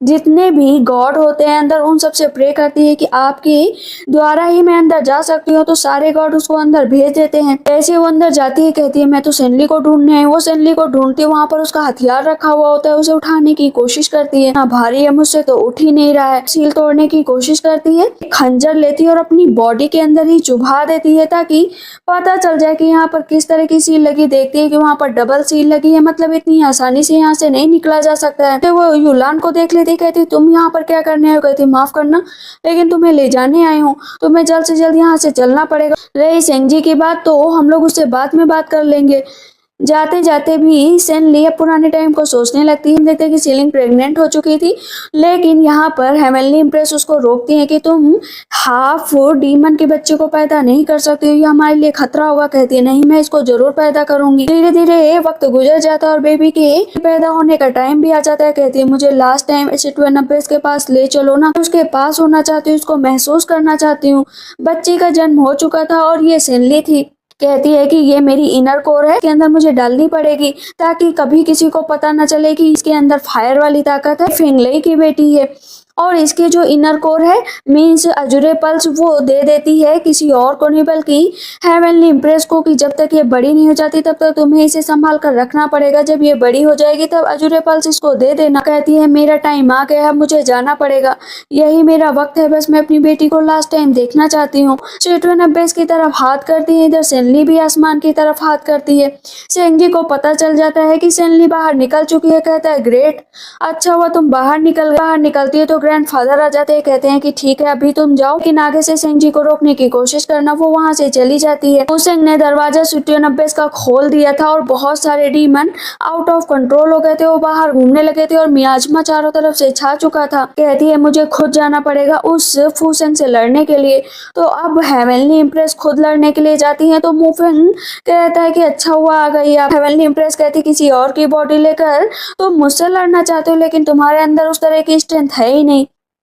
जितने भी गॉड होते हैं अंदर, उन सबसे प्रे करती है कि आपके द्वारा ही मैं अंदर जा सकती हूँ। तो सारे गॉड उसको अंदर भेज देते हैं। ऐसे वो अंदर जाती है, कहती है मैं तो सेनली को ढूंढने आई। वो सेनली को ढूंढती है, वहाँ पर उसका हथियार रखा हुआ होता है। उसे उठाने की कोशिश करती है, हाँ भारी है, मुझसे तो उठ ही नहीं रहा है। सील तोड़ने की कोशिश करती है, खंजर लेती है और अपनी बॉडी के अंदर ही चुभा देती है ताकि पता चल जाए कि यहाँ पर किस तरह की सील लगी। देखती है कि वहाँ पर डबल सील लगी है, मतलब इतनी आसानी से यहाँ से नहीं निकला जा सकता है। तो वो युलान को देख लेती, कहती तुम यहाँ पर क्या करने आए हो? कहती माफ करना, लेकिन तुम्हें ले जाने आई हूँ, तुम्हें जल्द से जल्द यहाँ से चलना पड़ेगा। रही सेंजी की बात तो हम लोग उससे बाद में बात कर लेंगे। जाते जाते भी सेनली पुराने टाइम को सोचने लगती है। हम देखते हैं कि सीलिंग प्रेग्नेंट हो चुकी थी, लेकिन यहाँ पर हेवनली इम्प्रेस उसको रोकती है कि तुम हाफ डीमन के बच्चे को पैदा नहीं कर सकती हो, ये हमारे लिए खतरा होगा। कहती है नहीं, मैं इसको जरूर पैदा करूंगी। धीरे धीरे वक्त गुजर जाता है और बेबी के पैदा होने का टाइम भी आ जाता है। कहती है मुझे लास्ट टाइम एसिटोनबेस के पास ले चलो ना, उसके पास होना चाहती हूँ, उसको महसूस करना चाहती हूँ। बच्ची का जन्म हो चुका था और ये सेनली थी। कहती है कि ये मेरी इनर कोर है, इसके अंदर मुझे डालनी पड़ेगी ताकि कभी किसी को पता न चले कि इसके अंदर फायर वाली ताकत है। फिंगलेई की बेटी है और इसके जो इनर कोर है मीन्स अजुरे पल्स वो दे देती है किसी और को नहीं बल्कि हेवनली इम्प्रेस को, कि जब तक ये बड़ी नहीं हो जाती तब तक तुम्हें इसे संभाल कर रखना पड़ेगा। जब ये बड़ी हो जाएगी तब अजुरे पल्स इसको दे देना। कहती है मेरा टाइम आ गया है, मुझे जाना पड़ेगा, यही मेरा वक्त है, बस मैं अपनी बेटी को लास्ट टाइम देखना चाहती हूँ। एसिटोनबेस की तरफ हाथ करती है, इधर सेनली भी आसमान की तरफ हाथ करती है। सेंजी को पता चल जाता है कि सेनली बाहर निकल चुकी है। कहता है ग्रेट, अच्छा हुआ तुम बाहर निकलती है तो ग्रैंडफादर आ जाते हैं। कहते हैं कि ठीक है अभी तुम जाओ, लेकिन आगे से सेंजी को रोकने की कोशिश करना। वो वहां से चली जाती है। फूसेंग ने दरवाजा एसिटोनबेस का खोल दिया था और बहुत सारे डीमन आउट ऑफ कंट्रोल हो गए थे। वो बाहर घूमने लगे थे और मियाजमा चारों तरफ से छा चुका था। कहती है मुझे खुद जाना पड़ेगा उस फूसेंग से लड़ने के लिए। तो अब हेवनली इम्प्रेस खुद लड़ने के लिए जाती है। तो मुफेंग कहता है कि अच्छा हुआ आ गई आप। हेवनली इम्प्रेस कहती किसी और की बॉडी लेकर तुम मुझसे लड़ना चाहते हो, लेकिन तुम्हारे अंदर उस तरह की स्ट्रेंथ है ही नहीं।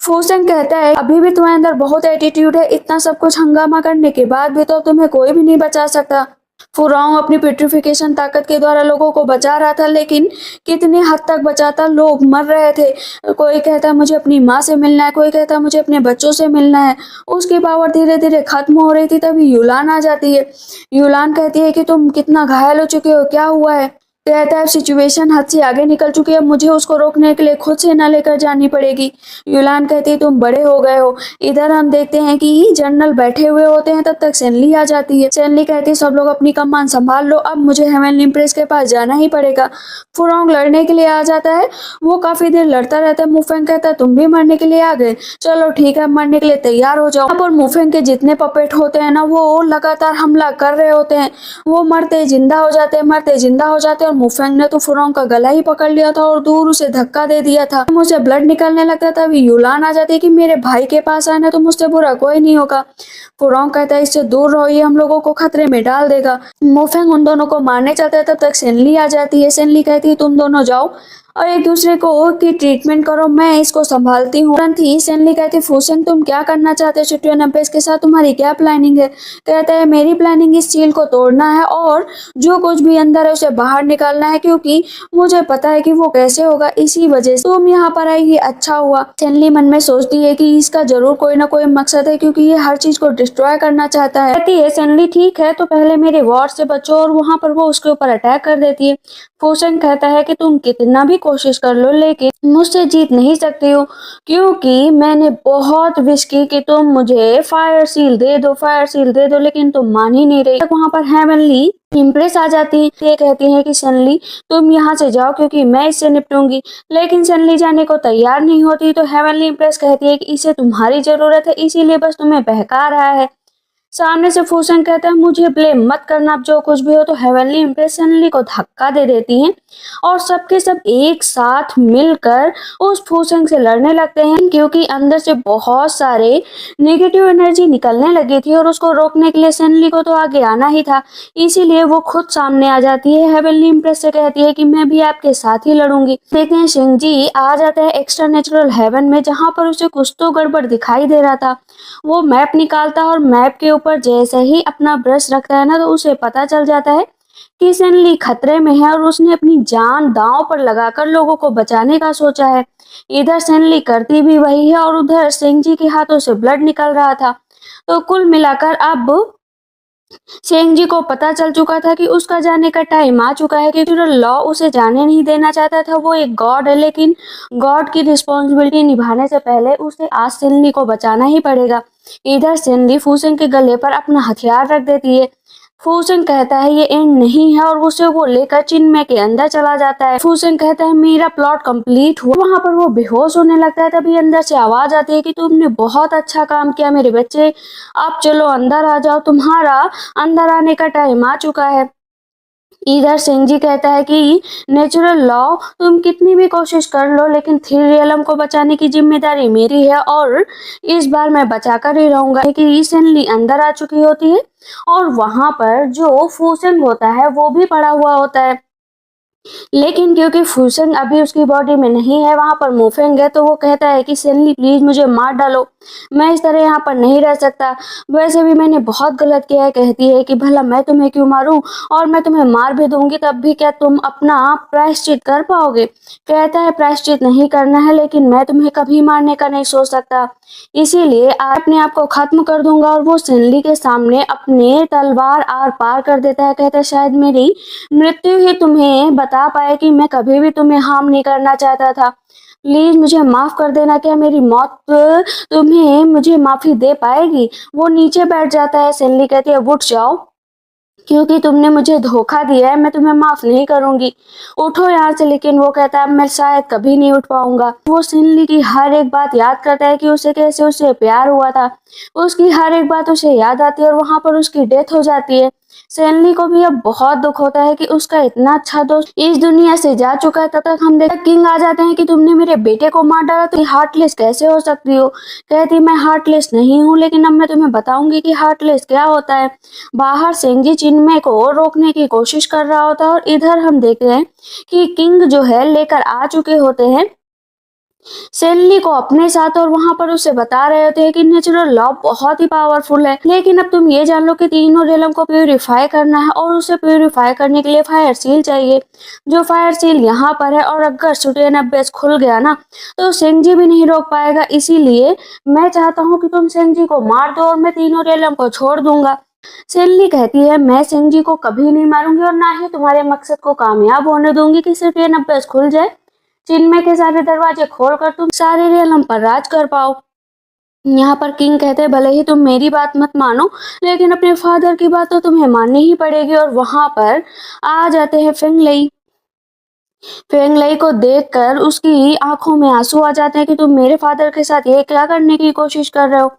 फूसेंग कहता है अभी भी तुम्हारे अंदर बहुत एटीट्यूड है, इतना सब कुछ हंगामा करने के बाद भी तो तुम्हें कोई भी नहीं बचा सकता। फुरांग अपनी पेट्रिफिकेशन ताकत के द्वारा लोगों को बचा रहा था, लेकिन कितनी हद तक बचाता, लोग मर रहे थे। कोई कहता मुझे अपनी माँ से मिलना है, कोई कहता मुझे अपने बच्चों से मिलना है। उसकी पावर धीरे धीरे खत्म हो रही थी। तभी युलान आ जाती है। युलान कहती है कि तुम कितना घायल हो चुके हो, क्या हुआ है? कहता है सिचुएशन हद से आगे निकल चुकी है, मुझे उसको रोकने के लिए खुद से न लेकर जानी पड़ेगी। युलान कहती है तुम बड़े हो गए हो। इधर हम देखते हैं कि जनरल बैठे हुए होते हैं, तब तक सेनली आ जाती है। सेनली कहती है सब लोग अपनी कमान संभाल लो, अब मुझे हेवनली इम्प्रेस के पास जाना ही पड़ेगा। फुरोंग लड़ने के लिए आ जाता है, वो काफी देर लड़ता रहता है। मुफेंग कहता है तुम भी मरने के लिए आ गए, चलो ठीक है मरने के लिए तैयार हो जाओ। और मुफेंग के जितने पपेट होते हैं ना, वो लगातार हमला कर रहे होते हैं। वो मरते जिंदा हो जाते हैं, मरते जिंदा हो जाते हैं। और मुफेंग ने तो फुरोंग का गला ही पकड़ लिया था और दूर उसे धक्का दे दिया था। मुझसे ब्लड निकलने लगता था। अभी युलान आ जाती है कि मेरे भाई के पास आना तो मुझसे बुरा कोई नहीं होगा। फुरोंग कहता है इससे दूर रहो, ये हम लोगों को खतरे में डाल देगा। मुफेंग उन दोनों को मारने चाहता है, तब तक सेनली आ जाती है। सेनली कहती है तुम दोनों जाओ और एक दूसरे को की ट्रीटमेंट करो, मैं इसको संभालती हूँ। तुरंत ही सेनली कहती फूसेंग तुम क्या करना चाहते हो एसिटोनबेस के साथ, तुम्हारी क्या प्लानिंग है? कहता है मेरी प्लानिंग इस सील को तोड़ना है और जो कुछ भी अंदर है उसे बाहर निकालना है, क्योंकि मुझे पता है कि वो कैसे होगा, इसी वजह से तुम यहाँ पर आई, ये अच्छा हुआ। सेनली मन में सोचती है कि इसका जरूर कोई ना कोई मकसद है, क्योंकि ये हर चीज को डिस्ट्रॉय करना चाहता है। कहती है सेनली ठीक है तो पहले मेरे वॉर से बचो, और वहां पर वो उसके ऊपर अटैक कर देती है। फूसेंग कहता है कि तुम कितना भी कोशिश कर लो लेकिन मुझसे जीत नहीं सकती हो, क्योंकि मैंने बहुत विश की कि तुम मुझे फायर सील दे दो, फायर सील दे दो, लेकिन तुम मान ही नहीं रही। वहां पर हेवनली इम्प्रेस आ जाती है। ये कहती है कि सेनली तुम यहाँ से जाओ क्योंकि मैं इससे निपटूंगी, लेकिन सेनली जाने को तैयार नहीं होती। तो हेवनली इम्प्रेस कहती है कि इसे तुम्हारी जरूरत है, इसीलिए बस तुम्हें बहका रहा है। सामने से फूसेंग कहता है मुझे ब्लेम मत करना, अब जो कुछ भी हो। तो हेवनली इम्प्रेस सेनली को धक्का दे देती हैं और सबके सब एक साथ मिलकर उस फूसेंग से लड़ने लगते हैं, क्योंकि अंदर से बहुत सारे नेगेटिव एनर्जी निकलने लगी थी और उसको रोकने के लिए सेनली को तो आगे आना ही था। इसीलिए वो खुद सामने आ जाती है। हेवनली इम्प्रेस से कहती है कि मैं भी आपके साथ ही लड़ूंगी। देखते हैं शिंगजी आ जाता है एक्स्ट्रा नेचुरल हेवन में, जहाँ पर उसे कुछ तो गड़बड़ दिखाई दे रहा था। वो मैप निकालता है और मैप के ऊपर जैसे ही अपना ब्रश रखता है ना, तो उसे पता चल जाता है कि सेनली खतरे में है और उसने अपनी जान दांव पर लगाकर लोगों को बचाने का सोचा है। इधर सेनली करती भी वही है और उधर सेंगजी के हाथों से ब्लड निकल रहा था। तो कुल मिलाकर अब सेंगजी को पता चल चुका था कि उसका जाने का टाइम आ चुका है, क्योंकि लॉ उसे जाने नहीं देना चाहता था। वो एक गॉड है, लेकिन गॉड की रिस्पॉन्सिबिलिटी निभाने से पहले उसे आज सेनली को बचाना ही पड़ेगा। इधर सेनली फूसेंग के गले पर अपना हथियार रख देती है। फूसेंग कहता है ये एंड नहीं है और उसे वो लेकर चिन्मय के अंदर चला जाता है। फूसेंग कहता है मेरा प्लॉट कंप्लीट हुआ। वहां पर वो बेहोश होने लगता है। तभी अंदर से आवाज आती है कि तुमने बहुत अच्छा काम किया मेरे बच्चे, अब चलो अंदर आ जाओ, तुम्हारा अंदर आने का टाइम आ चुका है। इधर सेंजी कहता है कि नेचुरल लॉ तुम कितनी भी कोशिश कर लो, लेकिन थ्री रियलम को बचाने की जिम्मेदारी मेरी है और इस बार मैं बचाकर ही रहूंगा। कि रिसेंटली अंदर आ चुकी होती है और वहां पर जो फूसेंग होता है वो भी पड़ा हुआ होता है, लेकिन क्योंकि फूसेंग अभी उसकी बॉडी में नहीं है, वहां पर मुफेंग है, तो वो कहता है कि सेनली प्लीज मुझे मार डालो, मैं इस तरह यहाँ पर नहीं रह सकता, वैसे भी मैंने बहुत गलत किया है। कहती है कि भला मैं तुम्हें क्यों मारूं, और मैं तुम्हें मार भी दूंगी तब भी क्या तुम अपना प्रायश्चित कर पाओगे। कहता है प्रायश्चित नहीं करना है, लेकिन मैं तुम्हें कभी मारने का नहीं सोच सकता, इसीलिए अपने आप को खत्म कर दूंगा। और वो सेनली के सामने अपने तलवार आर पार कर देता है। कहता है शायद मेरी मृत्यु ही तुम्हें बता पाए कि मैं कभी भी तुम्हें हार्म नहीं करना चाहता था, प्लीज मुझे माफ कर देना, क्या मेरी मौत तुम्हें मुझे माफी दे पाएगी। वो नीचे बैठ जाता है। सेनली कहती है उठ जाओ, क्योंकि तुमने मुझे धोखा दिया है, मैं तुम्हें माफ नहीं करूंगी, उठो यहाँ से। लेकिन वो कहता है मैं शायद कभी नहीं उठ पाऊंगा। वो सेनली की हर एक बात याद करता है कि उसे कैसे उससे प्यार हुआ था, उसकी हर एक बात उसे याद आती है और वहां पर उसकी डेथ हो जाती है। सेनली को भी अब बहुत दुख होता है कि उसका इतना अच्छा दोस्त इस दुनिया से जा चुका है। तब तक हम देखते किंग आ जाते हैं कि तुमने मेरे बेटे को मार डाला, तो हार्टलेस कैसे हो सकती हो। कहती मैं हार्टलेस नहीं हूँ, लेकिन अब मैं तुम्हें बताऊंगी कि हार्टलेस क्या होता है। बाहर सेंजी चिन्मय को रोकने की कोशिश कर रहा होता है और इधर हम देखते हैं कि किंग जो है लेकर आ चुके होते हैं सेनली को अपने साथ, और वहां पर उसे बता रहे होते हैं कि नेचुरल लॉ बहुत ही पावरफुल है, लेकिन अब तुम ये जान लो कि तीनों रेलम को प्यूरिफाई करना है और उसे प्यूरिफाई करने के लिए फायर सील चाहिए, जो फायर सील यहाँ पर है। और अगर सुटेन बेस खुल गया ना तो सेंजी भी नहीं रोक पाएगा, इसीलिए मैं चाहता हूँ कि तुम सेंजी को मार दो और मैं तीनों रेलम को छोड़ दूंगा। सेनली कहती है मैं सेंजी को कभी नहीं मारूंगी और ना ही तुम्हारे मकसद को कामयाब होने दूंगी कि सिर्फ ये 90 खुल जाए, चिन्मय के सारे दरवाजे खोलकर तुम सारे रियलम पर राज कर पाओ। यहाँ पर किंग कहते हैं भले ही तुम मेरी बात मत मानो, लेकिन अपने फादर की बात तो तुम्हें माननी ही पड़ेगी। और वहां पर आ जाते हैं फेंगलई। फेंगलई को देखकर उसकी आंखों में आंसू आ जाते हैं कि तुम मेरे फादर के साथ ये क्या करने की कोशिश कर रहे हो।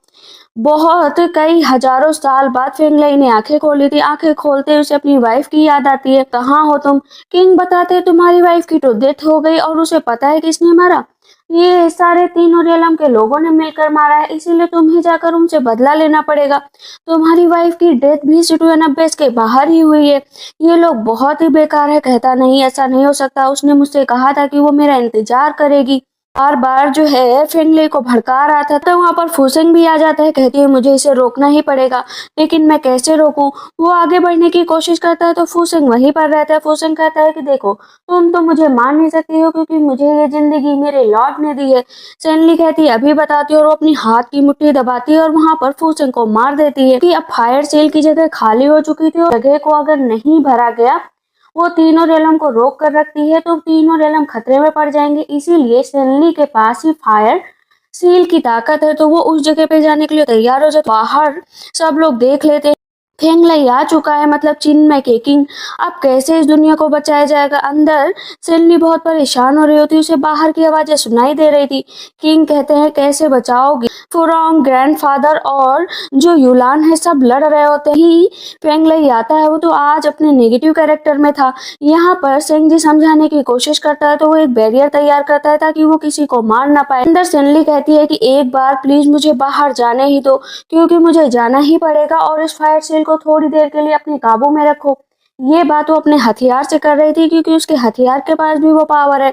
बहुत कई हजारों साल बाद फेंगलई ने आंखें खोली थी। आंखें खोलते उसे अपनी वाइफ की याद आती है। कहाँ हो तुम। किंग बताते हैं तुम्हारी वाइफ की तो डेथ हो गई और उसे पता है किसने मारा, ये सारे तीनों रियलम के लोगों ने मिलकर मारा है, इसीलिए तुम्हें जाकर उनसे बदला लेना पड़ेगा। तुम्हारी वाइफ की डेथ भी सिटुएनबेस के बाहर ही हुई है, ये लोग बहुत ही बेकार है। कहता नहीं ऐसा नहीं हो सकता, उसने मुझसे कहा था कि वो मेरा इंतजार करेगी। बार बार जो है फेंगले को भड़का रहा था। तो वहां पर फूसेंग भी आ जाता है। कहती है मुझे इसे रोकना ही पड़ेगा, लेकिन मैं कैसे रोकूं। वो आगे बढ़ने की कोशिश करता है तो फूसेंग वहीं पर रहता है। फूसेंग कहता है कि देखो तुम तो मुझे मार नहीं सकती हो, क्योंकि मुझे ये जिंदगी मेरे लॉर्ड ने दी है। सेनली कहती है अभी बताती है और वो अपनी हाथ की मुट्ठी दबाती है और वहां पर फूसेंग को मार देती है कि अब फायर सेल की जगह खाली हो चुकी थी और जगह को अगर नहीं भरा गया वो तीनों रेलम को रोक कर रखती है, तो तीनों रेलम खतरे में पड़ जाएंगे। इसीलिए सेनली के पास ही फायर सील की ताकत है, तो वो उस जगह पे जाने के लिए तैयार हो जाते। बाहर सब लोग देख लेते हैं फेंगलई आ चुका है, मतलब चिन्मय के किंग। अब कैसे इस दुनिया को बचाया जाएगा। अंदर सेनली बहुत परेशान हो रही होती, उसे बाहर की आवाजें सुनाई दे रही थी। किंग कहते हैं कैसे बचाओगे। फुरोंग ग्रैंडफादर और जो युलान है सब लड़ रहे होते ही फेंगलई आता है। वो तो आज अपने नेगेटिव कैरेक्टर में था। यहाँ पर सेंगजी समझाने की कोशिश करता है तो वो एक बैरियर तैयार करता है ताकि वो किसी को मार ना पाए। अंदर सेनली कहती है कि एक बार प्लीज मुझे बाहर जाने ही दो, क्योंकि मुझे जाना ही पड़ेगा और इस फायर सेल को थोड़ी देर के लिए अपने काबू में रखो। ये बात वो अपने हथियार से कर रही थी, क्योंकि उसके हथियार के पास भी वो पावर है।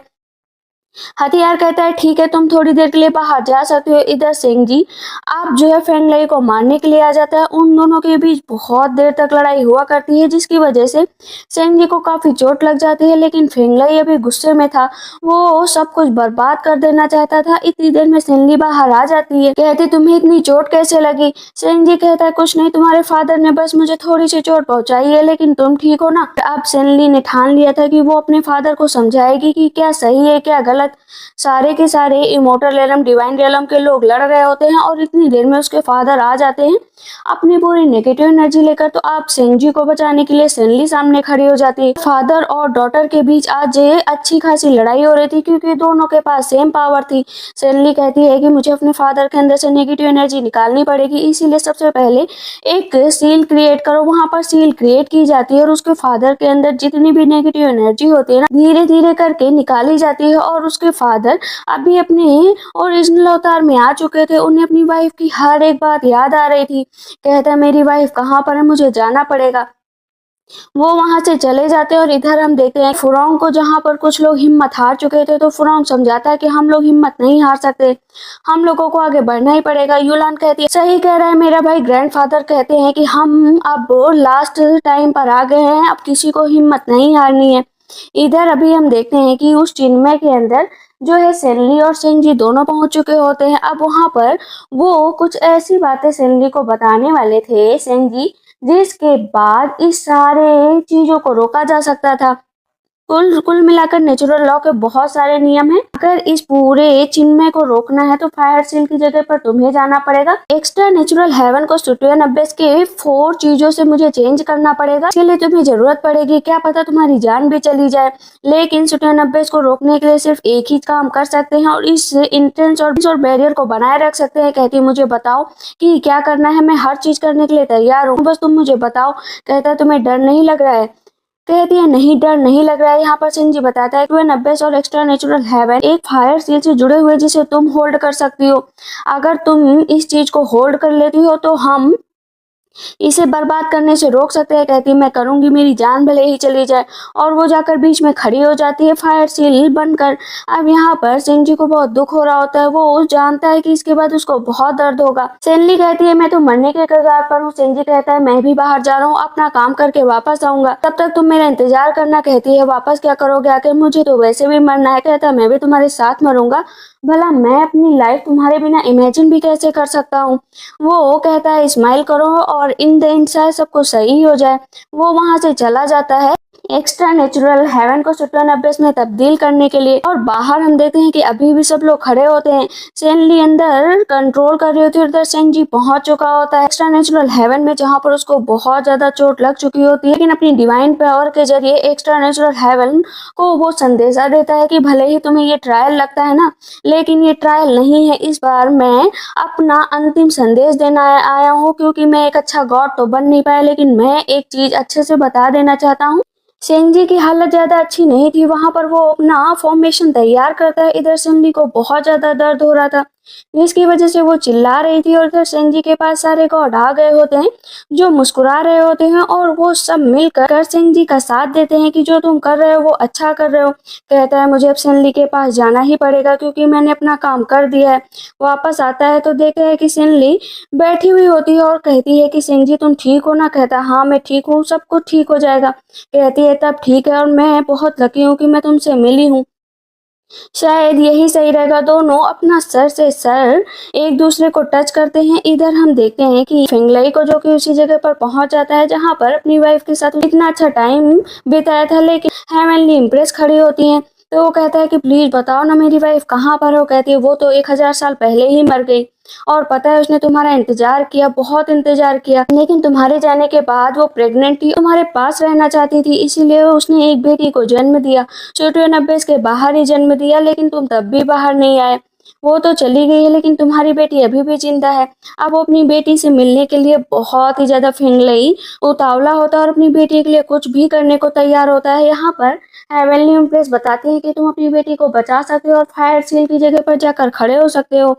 हथियार कहता है ठीक है तुम थोड़ी देर के लिए बाहर जा सकते हो। इधर सिंह जी आप जो है फेंग लई को मारने के लिए आ जाता है। उन दोनों के बीच बहुत देर तक लड़ाई हुआ करती है, जिसकी वजह से सिंह जी को काफी चोट लग जाती है। लेकिन फेंग लई अभी गुस्से में था, वो सब कुछ बर्बाद कर देना चाहता था। इतनी देर में सिंह ली बाहर आ जाती है, कहती तुम्हें इतनी चोट कैसे लगी। सिंह जी कहता है कुछ नहीं, तुम्हारे फादर ने बस मुझे थोड़ी सी चोट पहुंचाई है, लेकिन तुम ठीक हो ना। अब सिंह ली ने ठान लिया था कि वो अपने फादर को समझाएगी कि क्या सही है क्या गलत। सारे के सारे इमोर्टल रियलम डिवाइन रियलम के लोग लड़ रहे होते हैं और इतनी देर में उसके फादर आ जाते हैं अपनी पूरी नेगेटिव एनर्जी लेकर। तो आप सिंह जी को बचाने के लिए सिंह ली सामने खड़ी हो जाती है। फादर और डॉटर के बीच आज अच्छी खासी लड़ाई हो रही थी, क्योंकि दोनों के पास सेम पावर थी। सिंह ली कहती है कि मुझे अपने फादर के अंदर से नेगेटिव एनर्जी निकालनी पड़ेगी, इसीलिए सबसे पहले एक सील क्रिएट करो। वहां पर सील क्रिएट की जाती है और उसके फादर के अंदर जितनी भी नेगेटिव एनर्जी होती है ना, धीरे धीरे करके निकाली जाती है। और उसके फादर अभी अपने ओरिजिनल अवतार में आ चुके थे। उन्हें अपनी वाइफ की हर एक बात याद आ रही थी। कहता है मेरी वाइफ कहाँ पर है, मुझे जाना पड़ेगा। वो वहां से चले जाते हैं और इधर हम देखते हैं फुरोंग को, जहां पर कुछ लोग हिम्मत हार चुके थे। तो फुरोंग समझाता है कि हम लोग हिम्मत नहीं हार सकते, हम लोगों को आगे बढ़ना ही पड़ेगा। यूलान कहती है सही कह रहा है मेरा भाई। ग्रैंडफादर कहते हैं कि हम अब लास्ट टाइम पर आ गए हैं, अब किसी को हिम्मत नहीं हारनी है। इधर अभी हम देखते हैं कि उस चिन्मय के अंदर जो है सेनली और सिंह जी दोनों पहुंच चुके होते हैं। अब वहां पर वो कुछ ऐसी बातें सेनली को बताने वाले थे सिंह जी, जिसके बाद इस सारे चीजों को रोका जा सकता था। कुल कुल मिलाकर नेचुरल लॉ के बहुत सारे नियम हैं। अगर इस पूरे चिन्मय को रोकना है तो फायर सील की जगह पर तुम्हें जाना पड़ेगा। एक्स्ट्रा नेचुरल हेवन को सुटियन अब्बेस के 4 चीजों से मुझे चेंज करना पड़ेगा। इसके लिए तुम्हें जरूरत पड़ेगी, क्या पता तुम्हारी जान भी चली जाए। लेकिन सुटियन अब्बेस को रोकने के लिए सिर्फ एक ही काम कर सकते हैं और इस इंटेंस और बैरियर को बनाए रख सकते हैं। कहती है मुझे बताओ कि क्या करना है, मैं हर चीज करने के लिए तैयार हूँ, बस तुम मुझे बताओ। कहता है तुम्हें डर नहीं लग रहा है। कहती है नहीं डर नहीं लग रहा है। यहाँ पर सिंह जी बताता है कि नब्बेस और एक्स्ट्रा नेचुरल हेवन एक फायर सील से जुड़े हुए जिसे तुम होल्ड कर सकती हो। अगर तुम इस चीज को होल्ड कर लेती हो तो हम इसे बर्बाद करने से रोक सकते हैं। कहती है मैं करूंगी, मेरी जान भले ही चली जाए। और वो जाकर बीच में खड़ी हो जाती है फायर सील बनकर। अब यहाँ पर सिंह जी को बहुत दुख हो रहा होता है, वो जानता है कि इसके बाद उसको बहुत दर्द होगा। सेनली कहती है मैं तो मरने के कगार पर हूँ। सिंह जी कहता है मैं भी बाहर जा रहा हूँ, अपना काम करके वापस आऊंगा, तब तक तुम मेरा इंतजार करना। कहती है वापस क्या करोगे आके, मुझे तो वैसे भी मरना है। कहता है मैं भी तुम्हारे साथ मरूंगा, भला मैं अपनी लाइफ तुम्हारे बिना इमेजिन भी कैसे कर सकता हूँ। वो कहता है स्माइल करो और इन द एंड शायद सबको सही हो जाए। वो वहां से चला जाता है एक्स्ट्रा नेचुरल हेवन को सुटन अब्बेस में तब्दील करने के लिए। और बाहर हम देखते हैं कि अभी भी सब लोग खड़े होते हैं। सेनली अंदर कंट्रोल कर रही होती है, उधर सेन जी पहुंच चुका होता है एक्स्ट्रा नेचुरल हेवन में, जहां पर उसको बहुत ज्यादा चोट लग चुकी होती है। लेकिन अपनी डिवाइन पावर के जरिए एक्स्ट्रा नेचुरल हेवन को वो संदेशा देता है कि भले ही तुम्हें ये ट्रायल लगता है ना, लेकिन ये ट्रायल नहीं है। इस बार मैं अपना अंतिम संदेश देना आया हूँ, क्योंकि मैं एक अच्छा गॉड तो बन नहीं पाया, लेकिन मैं एक चीज अच्छे से बता देना चाहता हूँ। सेन जी की हालत ज्यादा अच्छी नहीं थी। वहां पर वो अपना फॉर्मेशन तैयार करता है। इधर सेनली को बहुत ज्यादा दर्द हो रहा था, जिसकी वजह से वो चिल्ला रही थी। और इधर सेन जी के पास सारे गॉड आ गए होते हैं जो मुस्कुरा रहे होते हैं, और वो सब मिलकर सेन जी का साथ देते हैं कि जो तुम कर रहे हो वो अच्छा कर रहे हो। कहता है मुझे अब सेनली के पास जाना ही पड़ेगा, क्योंकि मैंने अपना काम कर दिया है। वापस आता है तो देखता है कि सेनली बैठी हुई होती है और कहती है कि सेन जी तुम ठीक हो ना। कहता है हाँ मैं ठीक हूँ, सब कुछ ठीक हो जाएगा। कहती है तब ठीक है, और मैं बहुत लकी हूँ कि मैं तुमसे मिली हूँ, शायद यही सही रहेगा। दोनों अपना सर से सर एक दूसरे को टच करते हैं। इधर हम देखते हैं कि फेंगलई को, जो कि उसी जगह पर पहुंच जाता है जहां पर अपनी वाइफ के साथ इतना अच्छा टाइम बिताया था, लेकिन हेवनली इम्प्रेस खड़ी होती हैं। तो वो कहता है कि प्लीज बताओ ना मेरी वाइफ कहाँ पर हो। कहती है वो तो 1000 साल पहले ही मर गई, और पता है उसने तुम्हारा इंतजार किया, बहुत इंतजार किया, लेकिन तुम्हारे जाने के बाद वो प्रेग्नेंट थी, तुम्हारे पास रहना चाहती थी, इसीलिए उसने एक बेटी को जन्म दिया। छोटे 90 के बाहर ही जन्म दिया, लेकिन तुम तब भी बाहर नहीं आए। वो तो चली गई है, लेकिन तुम्हारी बेटी अभी भी जिंदा है। अब वो अपनी बेटी से मिलने के लिए बहुत ही ज्यादा फिंगलई उतावला होता है और अपनी बेटी के लिए कुछ भी करने को तैयार होता है। यहाँ पर हेवनली इम्प्रेस बताते हैं कि तुम अपनी बेटी को बचा सकते हो और फायर सील की जगह पर जाकर खड़े हो सकते हो।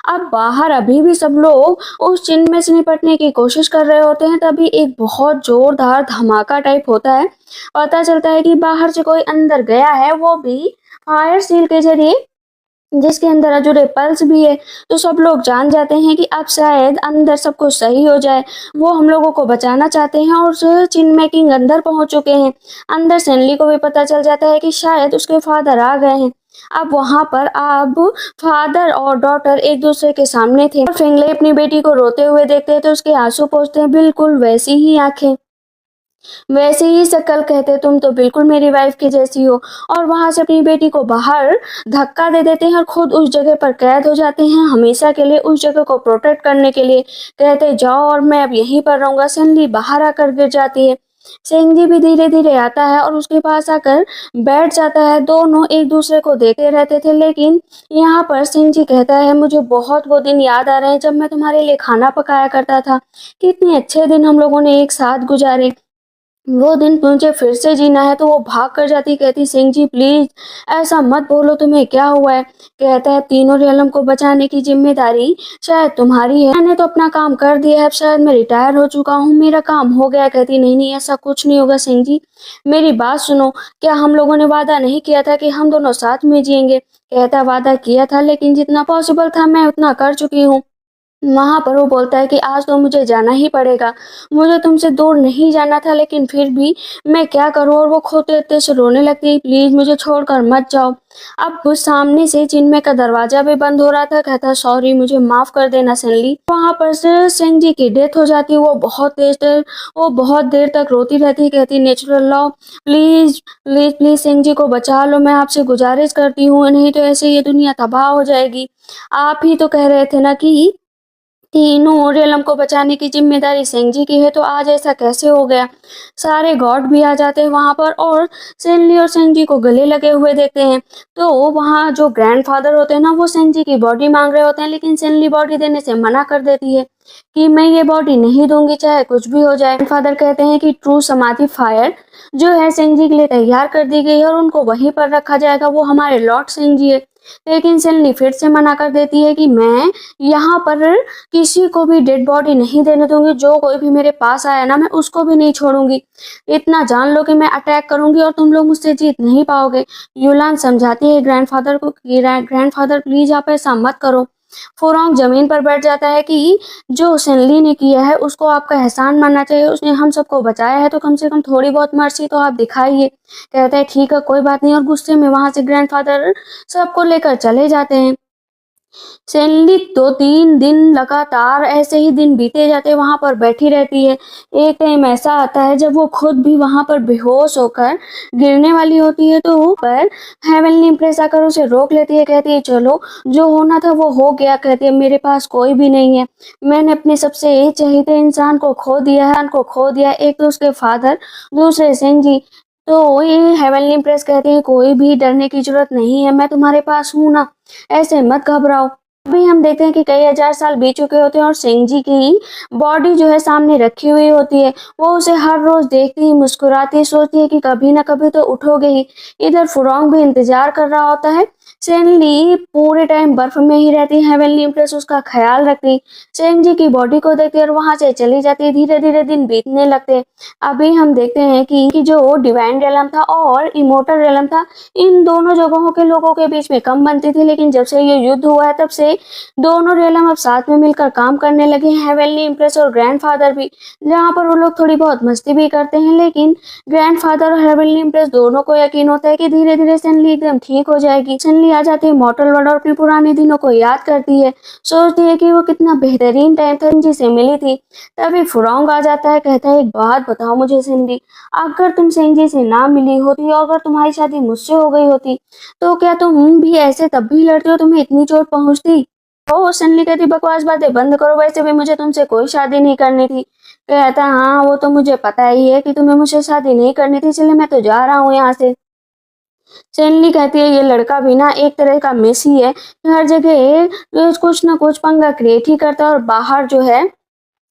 अब बाहर अभी भी सब लोग उस चिन्ह में से निपटने की कोशिश कर रहे होते हैं। तभी एक बहुत जोरदार धमाका टाइप होता है। पता चलता है कि बाहर से कोई अंदर गया है, वो भी फायर सील के जरिए जिसके अंदर अजूरे पल्स भी है। तो सब लोग जान जाते हैं कि अब शायद अंदर सब कुछ सही हो जाए। वो हम लोगों को बचाना चाहते हैं और जो चिन्मय किंग अंदर पहुंच चुके हैं। अंदर सेनली को भी पता चल जाता है कि शायद उसके फादर आ गए हैं। अब वहां पर अब फादर और डॉटर एक दूसरे के सामने थे और फिंगले अपनी बेटी को रोते हुए देखते हैं तो उसके आंसू पोंछते हैं, बिल्कुल वैसी ही आंखें, वैसे ही शक्ल, कहते तुम तो बिल्कुल मेरी वाइफ की जैसी हो। और वहां से अपनी बेटी को बाहर धक्का दे देते हैं और खुद उस जगह पर कैद हो जाते हैं हमेशा के लिए, उस जगह को प्रोटेक्ट करने के लिए। कहते जाओ और मैं अब यहीं पर रहूंगा। सनली बाहर आकर गिर जाती है। सेंगी भी धीरे धीरे आता है और उसके पास आकर बैठ जाता है। दोनों एक दूसरे को देखते रहते थे, लेकिन यहाँ पर सिंजी कहता है मुझे बहुत वो दिन याद आ रहे हैं जब मैं तुम्हारे लिए खाना पकाया करता था। कितने अच्छे दिन हम लोगों ने एक साथ गुजारे। वो दिन मुझे फिर से जीना है। तो वो भाग कर जाती, कहती सिंह जी प्लीज ऐसा मत बोलो, तुम्हें क्या हुआ है। कहता है तीनों रेलम को बचाने की जिम्मेदारी शायद तुम्हारी है, मैंने तो अपना काम कर दिया है, अब शायद मैं रिटायर हो चुका हूँ, मेरा काम हो गया। कहती नहीं नहीं ऐसा कुछ नहीं होगा सिंह जी, मेरी बात सुनो। क्या हम लोगों ने वादा नहीं किया था कि हम दोनों साथ में जिएंगे। कहता वादा किया था, लेकिन जितना पॉसिबल था मैं उतना कर चुकी हूँ। वहां पर वो बोलता है कि आज तो मुझे जाना ही पड़ेगा, मुझे तुमसे दूर नहीं जाना था, लेकिन फिर भी मैं क्या करूं। और वो खोते से रोने लगती है, प्लीज मुझे छोड़कर मत जाओ। अब वो सामने से चिन्मय का दरवाजा भी बंद हो रहा था। कहता सॉरी, मुझे माफ कर देना सनली। वहां पर से सिंह जी की डेथ हो जाती है। वो बहुत देर तक रोती रहती, कहती natural law, please please please Singh ji को बचा लो, मैं आपसे गुजारिश करती हूँ, नहीं तो ऐसे ये दुनिया तबाह हो जाएगी। आप ही तो कह रहे थे ना कि तीनों रेलम को बचाने की जिम्मेदारी सिंह जी की है, तो आज ऐसा कैसे हो गया। सारे गॉड भी आ जाते हैं वहां पर और सेनली और सिंह जी को गले लगे हुए देखते हैं। तो वहां जो ग्रैंडफादर होते हैं ना, वो सिंह जी की बॉडी मांग रहे होते हैं, लेकिन सेनली बॉडी देने से मना कर देती है कि मैं ये बॉडी नहीं दूंगी चाहे कुछ भी हो जाए। फादर कहते हैं कि ट्रू समाधि फायर जो है सिंह जी के लिए तैयार कर दी गई है और उनको वहीं पर रखा जाएगा, वो हमारे लॉर्ड सिंह जी है। लेकिन सेनली फिर से मना कर देती है कि मैं यहाँ पर किसी को भी डेड बॉडी नहीं देने दूंगी, जो कोई भी मेरे पास आया ना मैं उसको भी नहीं छोड़ूंगी। इतना जान लो कि मैं अटैक करूंगी और तुम लोग मुझसे जीत नहीं पाओगे। यूलान समझाती है ग्रैंडफादर को कि ग्रैंडफादर प्लीज आप ऐसा मत करो। फुरोंग जमीन पर बैठ जाता है कि जो सेनली ने किया है उसको आपका एहसान मानना चाहिए, उसने हम सबको बचाया है तो कम से कम थोड़ी बहुत मर्सी तो आप दिखाइए। कहता है ठीक है कोई बात नहीं, और गुस्से में वहां से ग्रैंडफादर सबको लेकर चले जाते हैं। सेनली 2-3 दिन लगातार ऐसे ही दिन बीते जाते, वहां पर बैठी रहती है। एक टाइम ऐसा आता है जब वो खुद भी वहां पर बेहोश होकर गिरने वाली होती है, तो ऊपर हेवनली इंप्रेस आकर उसे रोक लेती है। कहती है चलो जो होना था वो हो गया। कहती है मेरे पास कोई भी नहीं है, मैंने अपने सबसे चहेते इंसान को खो दिया, एक तो उसके फादर, दूसरे सिंह जी। तो ये हेवनली इंप्रेस कहती है कोई भी डरने की जरूरत नहीं है, मैं तुम्हारे पास हूं ना, ऐसे मत घबराओ। अभी हम देखते हैं कि कई हजार साल बीत चुके होते हैं और सिंह जी की बॉडी जो है सामने रखी हुई होती है। वो उसे हर रोज देखती, मुस्कुराती, सोचती है कि कभी ना कभी तो उठोगे ही। इधर फुरोंग भी इंतजार कर रहा होता है। सेनली पूरे टाइम बर्फ में ही रहती है, हेवनली इंप्रेस उसका ख्याल रखती, सिंह जी की बॉडी को देखती और वहां से चली जाती। धीरे धीरे दिन बीतने लगते। अभी हम देखते हैं कि जो डिवाइन रेलम था और इमोर्टल रेलम था, इन दोनों जगहों के लोगों के बीच में कम बनती थी, लेकिन जब से ये युद्ध हुआ है तब से दोनों रेलम अब साथ में मिलकर काम करने लगे हैं, हेवनली इंप्रेस और ग्रैंडफादर भी। जहाँ पर वो लोग थोड़ी बहुत मस्ती भी करते हैं, लेकिन ग्रैंडफादर और हेवनली इंप्रेस दोनों को यकीन होता है कि धीरे धीरे सेनली एकदम ठीक हो जाएगी। सेनली आ जाती है मॉर्टल वर्ल्ड और अपने पुराने दिनों को याद करती है, सोचती है कि वो कितना बेहतरीन टाइम था जिसे मिली थी। तभी फुरोंग आ जाता है, कहता है एक बात बताओ मुझे सिंडी, अगर तुम सिंह जी से ना मिली होती और अगर तुम्हारी शादी मुझसे हो गई होती तो क्या तुम भी ऐसे तब भी लड़ते हो, तुम्हें इतनी चोट पहुंचती। ओ सन्नी कहती बकवास बातें बंद करो, वैसे भी मुझे तुमसे कोई शादी नहीं करनी थी। कहता हाँ वो तो मुझे पता ही है कि तुम्हें मुझसे शादी नहीं करनी थी, इसलिए मैं तो जा रहा हूँ यहाँ से। सैनली कहती है ये लड़का भी ना एक तरह का मेसी है, हर जगह कुछ ना कुछ पंगा क्रिएट ही करता है और बाहर जो है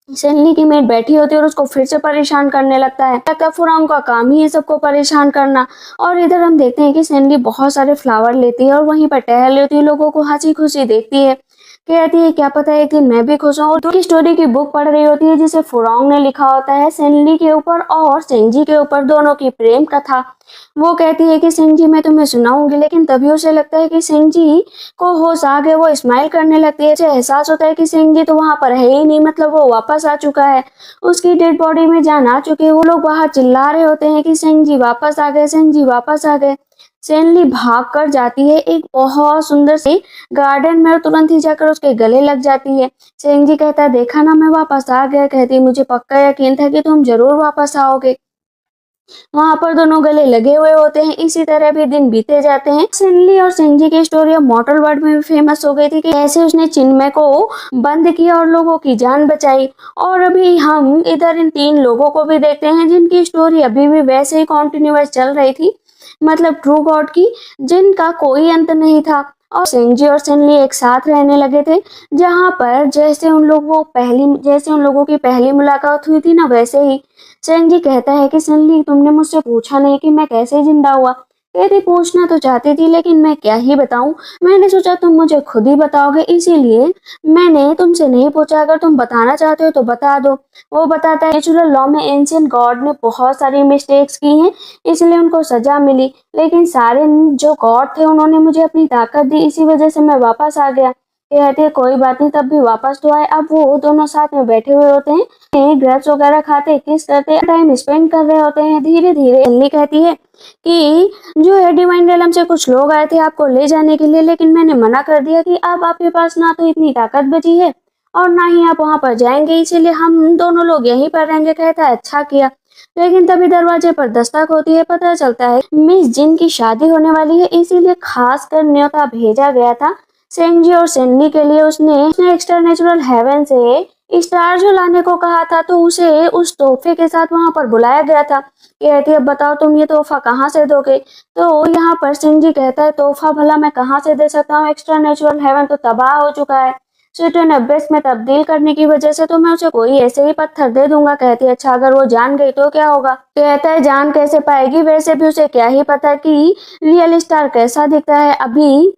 सैनली की मेट बैठी होती है और उसको फिर से परेशान करने लगता है। फुरांग का काम ही है सबको परेशान करना। और इधर हम देखते हैं कि सैनली बहुत सारे फ्लावर लेती है और वहीं पर टहल लेती है, लोगों को हंसी खुशी देखती है। कहती है क्या पता एक दिन मैं भी खुश हूँ। तो की स्टोरी की बुक पढ़ रही होती है जिसे फुरोंग ने लिखा होता है सेनली के ऊपर और सेंजी के ऊपर, दोनों की प्रेम कथा। वो कहती है कि सेंजी मैं तुम्हें सुनाऊंगी, लेकिन तभी उसे लगता है कि सेंजी को होश आ गए। वो स्माइल करने लगती है। उसे एहसास होता है कि सेंजी तो वहां पर है ही नहीं, मतलब वो वापस आ चुका है, उसकी डेड बॉडी में जान आ चुकी है। वो लोग बाहर चिल्ला रहे होते हैं कि सेंजी वापस आ गए, सेंजी वापस आ गए। सेनली भाग कर जाती है एक बहुत सुंदर सी गार्डन में और तुरंत ही जाकर उसके गले लग जाती है। सेंजी कहता है देखा ना मैं वापस आ गया। कहती है मुझे पक्का यकीन था कि तुम जरूर वापस आओगे। वहां पर दोनों गले लगे हुए होते हैं। इसी तरह भी दिन बीते जाते हैं। सेनली और सेंजी की स्टोरी अब मॉर्टल वर्ल्ड में भी फेमस हो गई थी कि कैसे उसने चिन्मय को बंद किया और लोगों की जान बचाई। और अभी हम इधर इन 3 लोगों को भी देखते हैं जिनकी स्टोरी अभी भी वैसे ही कॉन्टिन्यूअस चल रही थी, मतलब ट्रू गॉड की, जिनका कोई अंत नहीं था। और सेंजी और सेनली एक साथ रहने लगे थे। जहां पर जैसे उन लोगों की पहली मुलाकात हुई थी ना, वैसे ही सेंजी कहता है कि सेनली तुमने मुझसे पूछा नहीं कि मैं कैसे जिंदा हुआ। कहती पूछना तो चाहती थी लेकिन मैं क्या ही बताऊं। मैंने सोचा तुम मुझे खुद ही बताओगे, इसीलिए मैंने तुमसे नहीं पूछा। अगर तुम बताना चाहते हो तो बता दो। वो बताता है नेचुरल लॉ में एंशिएंट गॉड ने बहुत सारी मिस्टेक्स की हैं, इसलिए उनको सजा मिली। लेकिन सारे जो गॉड थे उन्होंने मुझे अपनी ताकत दी, इसी वजह से मैं वापस आ गया। कहते हैं कोई बात नहीं, तब भी वापस तो आए। अब वो दोनों साथ में बैठे हुए होते हैं, ग्रेप्स वगैरह खाते, किस करते, टाइम स्पेंड कर रहे होते हैं। धीरे धीरे एल्ली कहती है कि जो है डिवाइन रेलम से कुछ लोग आए थे आपको ले जाने के लिए, लेकिन मैंने मना कर दिया कि अब आपके पास ना तो इतनी ताकत बची है और ना ही आप वहां पर जाएंगे, इसीलिए हम दोनों लोग यहीं पर रहेंगे। कहता है अच्छा किया। लेकिन तभी दरवाजे पर दस्तक होती है। पता चलता है मिस जिन की शादी होने वाली है, इसीलिए खास कर न्योता भेजा गया था सेंजी और सेन्नी के लिए। उसने एक्स्ट्रा नेचुरल हेवन से स्टार जो लाने को कहा था, तो उसे उस तोहफे के साथ वहां पर बुलाया गया था। कहती है अब बताओ तुम ये तोहफा कहाँ से दोगे। तो यहाँ पर सेंजी कहता है तोहफा भला मैं कहाँ से दे सकता हूँ, एक्स्ट्रा नेचुरल हेवन तो तबाह हो चुका है स्वीटन अब्बेस में तब्दील करने की वजह से, तो मैं उसे कोई ऐसे ही पत्थर दे दूंगा। कहती है अच्छा अगर वो जान गई तो क्या होगा। कहता है जान कैसे पाएगी, वैसे भी उसे क्या ही पता कि रियल स्टार कैसा दिखता है। अभी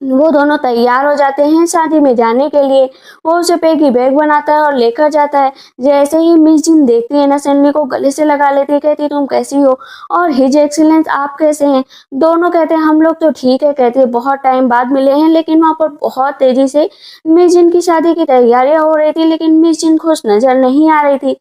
वो दोनों तैयार हो जाते हैं शादी में जाने के लिए। वो उसे पैगी बैग बनाता है और लेकर जाता है। जैसे ही मिस जिन देखती है ना, सन्नी को गले से लगा लेती है। कहती है तुम कैसी हो और हिज एक्सीलेंस आप कैसे हैं। दोनों कहते हैं हम लोग तो ठीक है। कहती है बहुत टाइम बाद मिले हैं। लेकिन वहाँ पर बहुत तेजी से मिस जिन की शादी की तैयारियां हो रही थी, लेकिन मिस जिन खुश नजर नहीं आ रही थी,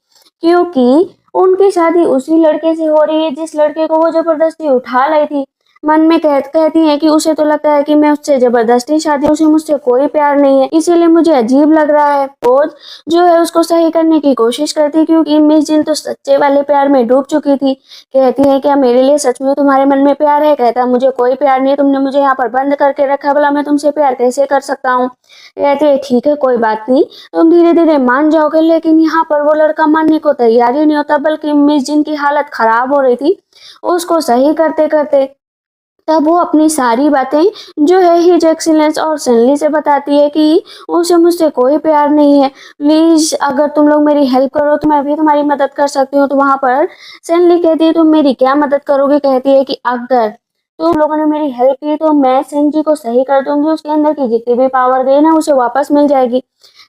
क्योंकि उनकी शादी उसी लड़के से हो रही है जिस लड़के को वो जबरदस्ती उठा लाई थी। मन में कहती है कि उसे तो लगता है कि मैं उससे जबरदस्ती शादी, उसे मुझसे कोई प्यार नहीं है, इसीलिए मुझे अजीब लग रहा है। रोज जो है उसको सही करने की कोशिश करती, क्योंकि मिस जिन तो सच्चे वाले प्यार में डूब चुकी थी। कहती है क्या मेरे लिए सच में तुम्हारे मन में प्यार है। कहता मुझे कोई प्यार नहीं है, तुमने मुझे यहाँ पर बंद करके रखा, भला मैं तुमसे प्यार कैसे कर सकता हूँ। कहती है ठीक है कोई बात नहीं, तुम धीरे धीरे मान जाओगे। लेकिन यहाँ पर वो लड़का मानने को तैयार ही नहीं होता, बल्कि मिस जिन की हालत खराब हो रही थी उसको सही करते करते। तब वो अपनी सारी बातें जो है हिज एक्सीलेंस और सनली से बताती है कि उसे मुझसे कोई प्यार नहीं है, प्लीज अगर तुम लोग मेरी हेल्प करो तो मैं भी तुम्हारी मदद कर सकती हूँ। तो वहां पर सनली कहती है तुम मेरी क्या मदद करोगे। कहती है कि अगर तुम लोगों ने मेरी हेल्प की तो मैं सेंजी को सही कर दूंगी, उसके अंदर की जितनी भी पावर गई ना उसे वापस मिल जाएगी।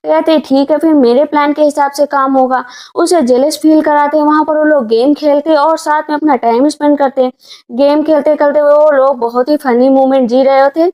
कहते ठीक है फिर मेरे प्लान के हिसाब से काम होगा। उसे जेलस फील कराते हैं। वहां पर वो लोग गेम खेलते और साथ में अपना टाइम स्पेंड करते। गेम खेलते करते वो लोग बहुत ही फनी मोमेंट जी रहे होते।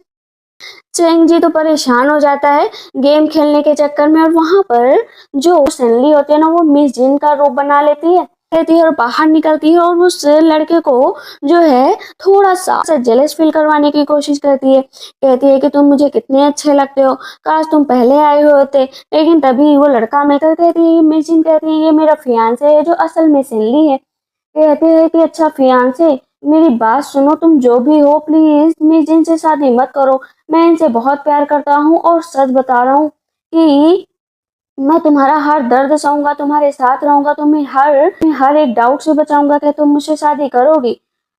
चेंग जी तो परेशान हो जाता है गेम खेलने के चक्कर में, और वहां पर जो सनली होती है ना, वो मिस जिन का रूप बना लेती है और बाहर निकलती है और उस लड़के को जो है थोड़ा सा जेलस फील करवाने की कोशिश करती है। कहती है कि तुम मुझे कितने अच्छे लगते हो, काश तुम पहले आए हुए होते। लेकिन तभी वो लड़का मिलकर कहती है, मिस जिन कहती है ये मेरा फियांसे है जो असल में सनली है। कहते हैं कि अच्छा फियांसे, मेरी बात सुनो, तुम जो भी हो प्लीज मिस जिन से शादी मत करो। मैं इनसे बहुत प्यार करता हूँ और सच बता रहा हूँ कि मैं तुम्हारा हर दर्द सहूंगा, तुम्हारे साथ रहूंगा, तुम्हें हर एक डाउट से बचाऊंगा। कि तुम मुझसे शादी करोगी।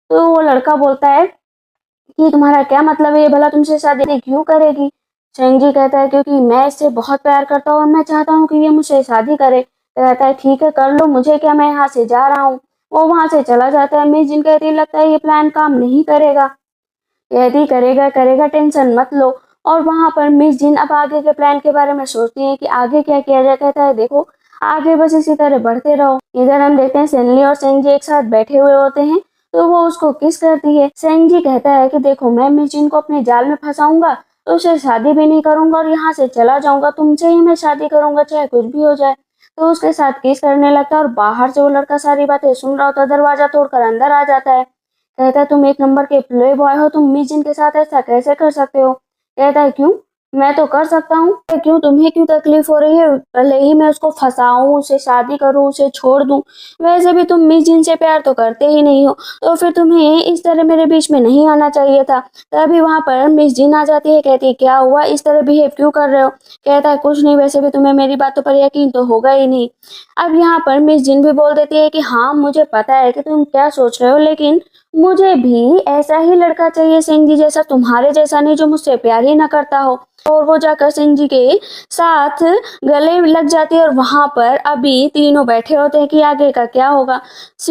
तो वो लड़का बोलता है कि तुम्हारा क्या मतलब है, भला तुमसे शादी क्यों करेगी। चेंजी कहता है क्योंकि मैं इससे बहुत प्यार करता हूँ और मैं चाहता हूँ कि ये मुझसे शादी करे। कहता है ठीक है कर लो, मुझे क्या, मैं यहाँ से जा रहा हूँ। वो वहां से चला जाता है। मिस जिन कहती है लगता है ये प्लान काम नहीं करेगा। कहती करेगा करेगा टेंशन मत लो। और वहां पर मिस जिन अब आगे के प्लान के बारे में सोचती है कि आगे क्या किया जाए। कहता है देखो आगे बस इसी तरह बढ़ते रहो। इधर हम देखते हैं सेनली और सेंजी एक साथ बैठे हुए होते हैं तो वो उसको किस करती है। सेंजी कहता है कि देखो मैं मिस जिन को अपने जाल में फंसाऊंगा तो उसे शादी भी नहीं करूंगा और यहाँ से चला जाऊंगा, तुमसे ही मैं शादी करूंगा चाहे कुछ भी हो जाए। तो उसके साथ किस करने लगता है और बाहर से वो लड़का सारी बातें सुन रहा होता है, दरवाजा तोड़कर अंदर आ जाता है। कहता है तुम एक नंबर के प्ले बॉय हो, तुम मिस जिन के साथ ऐसा कैसे कर सकते हो। कहता है क्यों, मैं तो कर सकता हूँ, क्यों तुम्हें क्यों तकलीफ हो रही है, भले ही मैं उसको फंसाऊं, उसे शादी करूं, उसे छोड़ दूं, वैसे भी तुम मिस जिन से प्यार तो करते ही नहीं हो, तो फिर तुम्हें इस तरह मेरे बीच में नहीं आना चाहिए था। तभी वहां पर मिस जिन आ जाती है। कहती है क्या हुआ, इस तरह बिहेव क्यों कर रहे हो। कहता है कुछ नहीं, वैसे भी तुम्हें मेरी बातों पर यकीन तो होगा ही नहीं। अब यहाँ पर मिस जिन भी बोल देती है कि हाँ मुझे पता है कि तुम क्या सोच रहे हो, लेकिन मुझे भी ऐसा ही लड़का चाहिए सेंजी जैसा, तुम्हारे जैसा नहीं जो मुझसे प्यार ही ना करता हो। और वो जाकर सेंजी के साथ गले लग जाती है और वहां पर अभी तीनों बैठे होते हैं कि आगे का क्या होगा।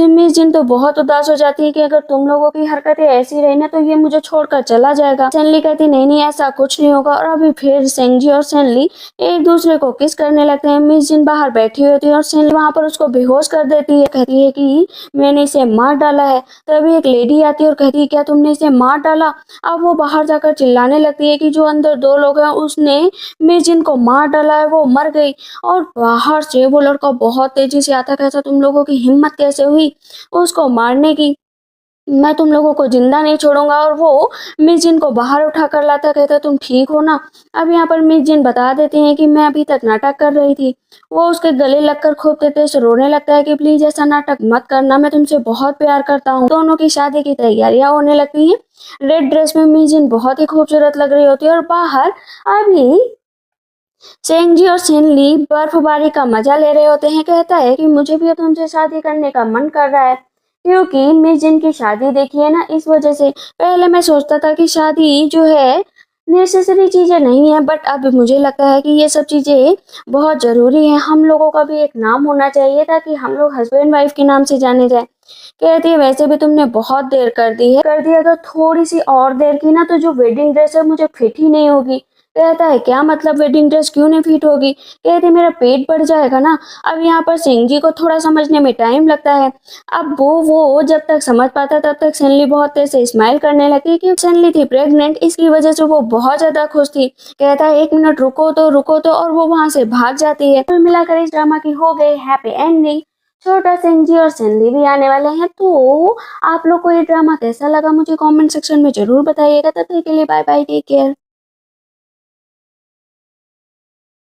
मिस जिन तो बहुत उदास हो जाती है कि अगर तुम लोगों की हरकतें ऐसी रही ना तो ये मुझे छोड़कर चला जाएगा। सेनली कहती नहीं नहीं ऐसा कुछ नहीं होगा और अभी फिर सेंजी और सेनली एक दूसरे को किस करने लगते हैं। मिस जिन बाहर बैठी होती है और सेनली वहां पर उसको बेहोश कर देती है। कहती है कि मैंने इसे मार डाला है। तभी एक लेडी आती है और कहती है क्या तुमने इसे मार डाला। अब वो बाहर जाकर चिल्लाने लगती है कि जो अंदर दो लोग हैं उसने मिस जिन को मार डाला है, वो मर गई। और बाहर से वो लड़का बहुत तेजी से आता, कहता तुम लोगों की हिम्मत कैसे हुई उसको मारने की, मैं तुम लोगों को जिंदा नहीं छोड़ूंगा। और वो मिस जिन को बाहर उठा कर लाता, कहता तुम ठीक हो ना। अब यहाँ पर मिस जिन बता देती हैं कि मैं अभी तक नाटक कर रही थी। वो उसके गले लगकर खूब तेज से रोने लगता है कि प्लीज ऐसा नाटक मत करना, मैं तुमसे बहुत प्यार करता हूँ। दोनों की शादी की तैयारियां होने लगती हैं। रेड ड्रेस में मिस जिन बहुत ही खूबसूरत लग रही होती है और बाहर अभी सेंजी और सेनली बर्फबारी का मजा ले रहे होते हैं। कहता है कि मुझे भी अब तुमसे शादी करने का मन कर रहा है, क्योंकि मिस जिन की शादी देखी है ना, इस वजह से। पहले मैं सोचता था कि शादी जो है नेसेसरी चीजें नहीं है, बट अब मुझे लगता है कि ये सब चीजें बहुत जरूरी है। हम लोगों का भी एक नाम होना चाहिए ताकि हम लोग हस्बैंड वाइफ के नाम से जाने जाए। कहती है वैसे भी तुमने बहुत देर कर दी, अगर थोड़ी सी और देर की ना तो जो वेडिंग ड्रेस है मुझे फिट ही नहीं होगी। कहता है क्या मतलब वेडिंग ड्रेस क्यों नहीं फिट होगी। कहती मेरा पेट बढ़ जाएगा ना। अब यहाँ पर सेंजी को थोड़ा समझने में टाइम लगता है। अब वो जब तक समझ पाता तब तक सेनली बहुत तेज से स्माइल करने लगी कि सेनली थी प्रेग्नेंट, इसकी वजह से वो बहुत ज्यादा खुश थी। कहता है एक मिनट रुको तो और वो वहां से भाग जाती है। कुल मिलाकर इस ड्रामा की हो गई हैप्पी एंडिंग। छोटा सेंजी और सेनली भी आने वाले हैं। तो आप लोग को ये ड्रामा कैसा लगा मुझे कमेंट सेक्शन में जरूर बताइएगा। तब तक के लिए बाय बाय, टेक केयर।